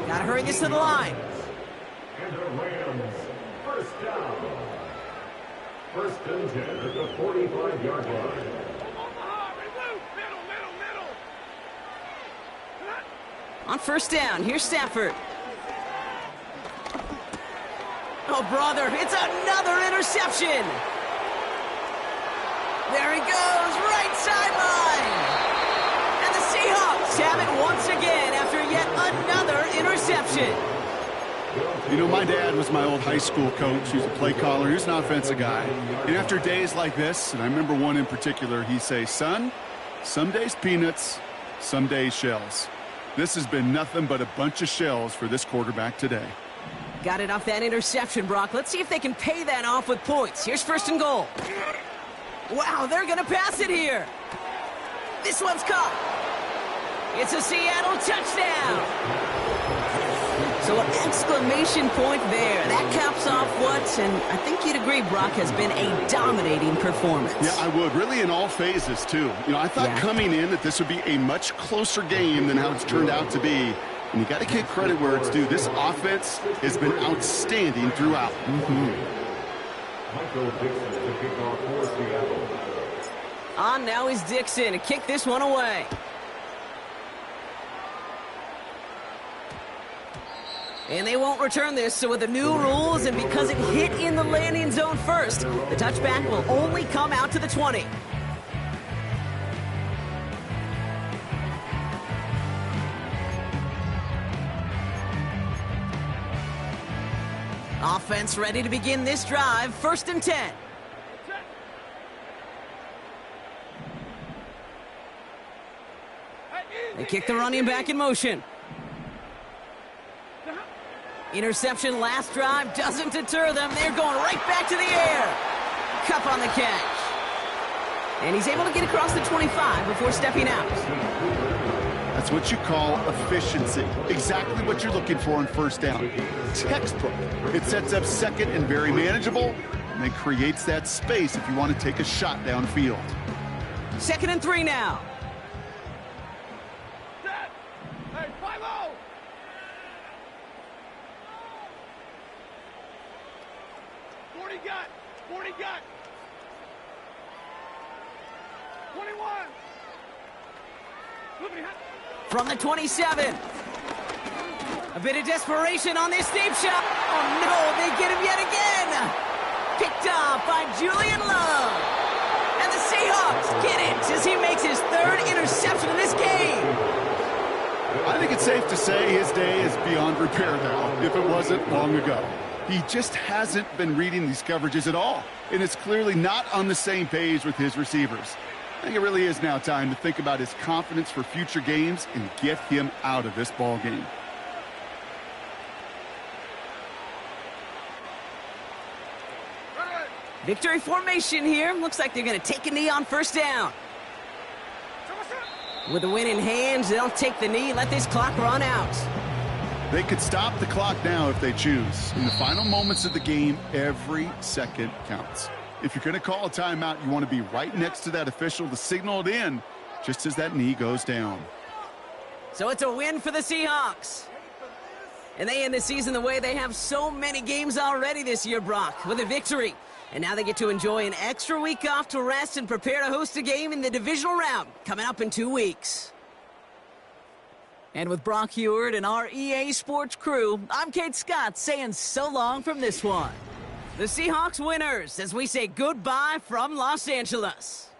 Gotta hurry this to the line.
And the Rams, first down. First and 10 at the 45-yard line.
Middle.
On first down, here's Stafford. Oh, brother, it's another interception. There he goes, right sideline. And the Seahawks have it once again after yet another interception.
You know, my dad was my old high school coach. He was a play caller. He was an offensive guy. And after days like this, and I remember one in particular, he'd say, son, some days peanuts, some days shells. This has been nothing but a bunch of shells for this quarterback today.
Got it off that interception, Brock. Let's see if they can pay that off with points. Here's first and goal. Wow, they're going to pass it here. This one's caught. It's a Seattle touchdown. So an exclamation point there. That caps off what, and I think you'd agree, Brock, has been a dominating performance.
Yeah, I would. Really in all phases, too. You know, I thought coming in that this would be a much closer game than how it's turned out to be. And you got to give credit where it's due. This offense has been outstanding throughout.
Michael Dixon to kick off for Seattle.
On now is Dixon to kick this one away. And they won't return this, so with the new rules and because it hit in the landing zone first, the touchback will only come out to the 20. Offense ready to begin this drive, first and 10. They kick the running back in motion. Interception last drive doesn't deter them. They're going right back to the air. Cup on the catch. And he's able to get across the 25 before stepping out.
That's what you call efficiency. Exactly what you're looking for on first down. Textbook. It sets up second and very manageable, and then creates that space if you want to take a shot downfield.
Second and 3 now.
Hey, 5-0! Forty got. 21.
From the 27. A bit of desperation on this deep shot. Oh, no, they get him yet again. Picked off by Julian Love. And the Seahawks get it as he makes his third interception in this game.
I think it's safe to say his day is beyond repair now, if it wasn't long ago. He just hasn't been reading these coverages at all, and it's clearly not on the same page with his receivers. I think it really is now time to think about his confidence for future games and get him out of this ball game.
Victory formation here. Looks like they're going to take a knee on first down. With the win in hands, they'll take the knee, let this clock run out.
They could stop the clock now if they choose. In the final moments of the game, every second counts. If you're going to call a timeout, you want to be right next to that official to signal it in just as that knee goes down.
So it's a win for the Seahawks. And they end the season the way they have so many games already this year, Brock, with a victory. And now they get to enjoy an extra week off to rest and prepare to host a game in the divisional round coming up in 2 weeks. And with Brock Heward and our EA Sports crew, I'm Kate Scott saying so long from this one. The Seahawks winners as we say goodbye from Los Angeles.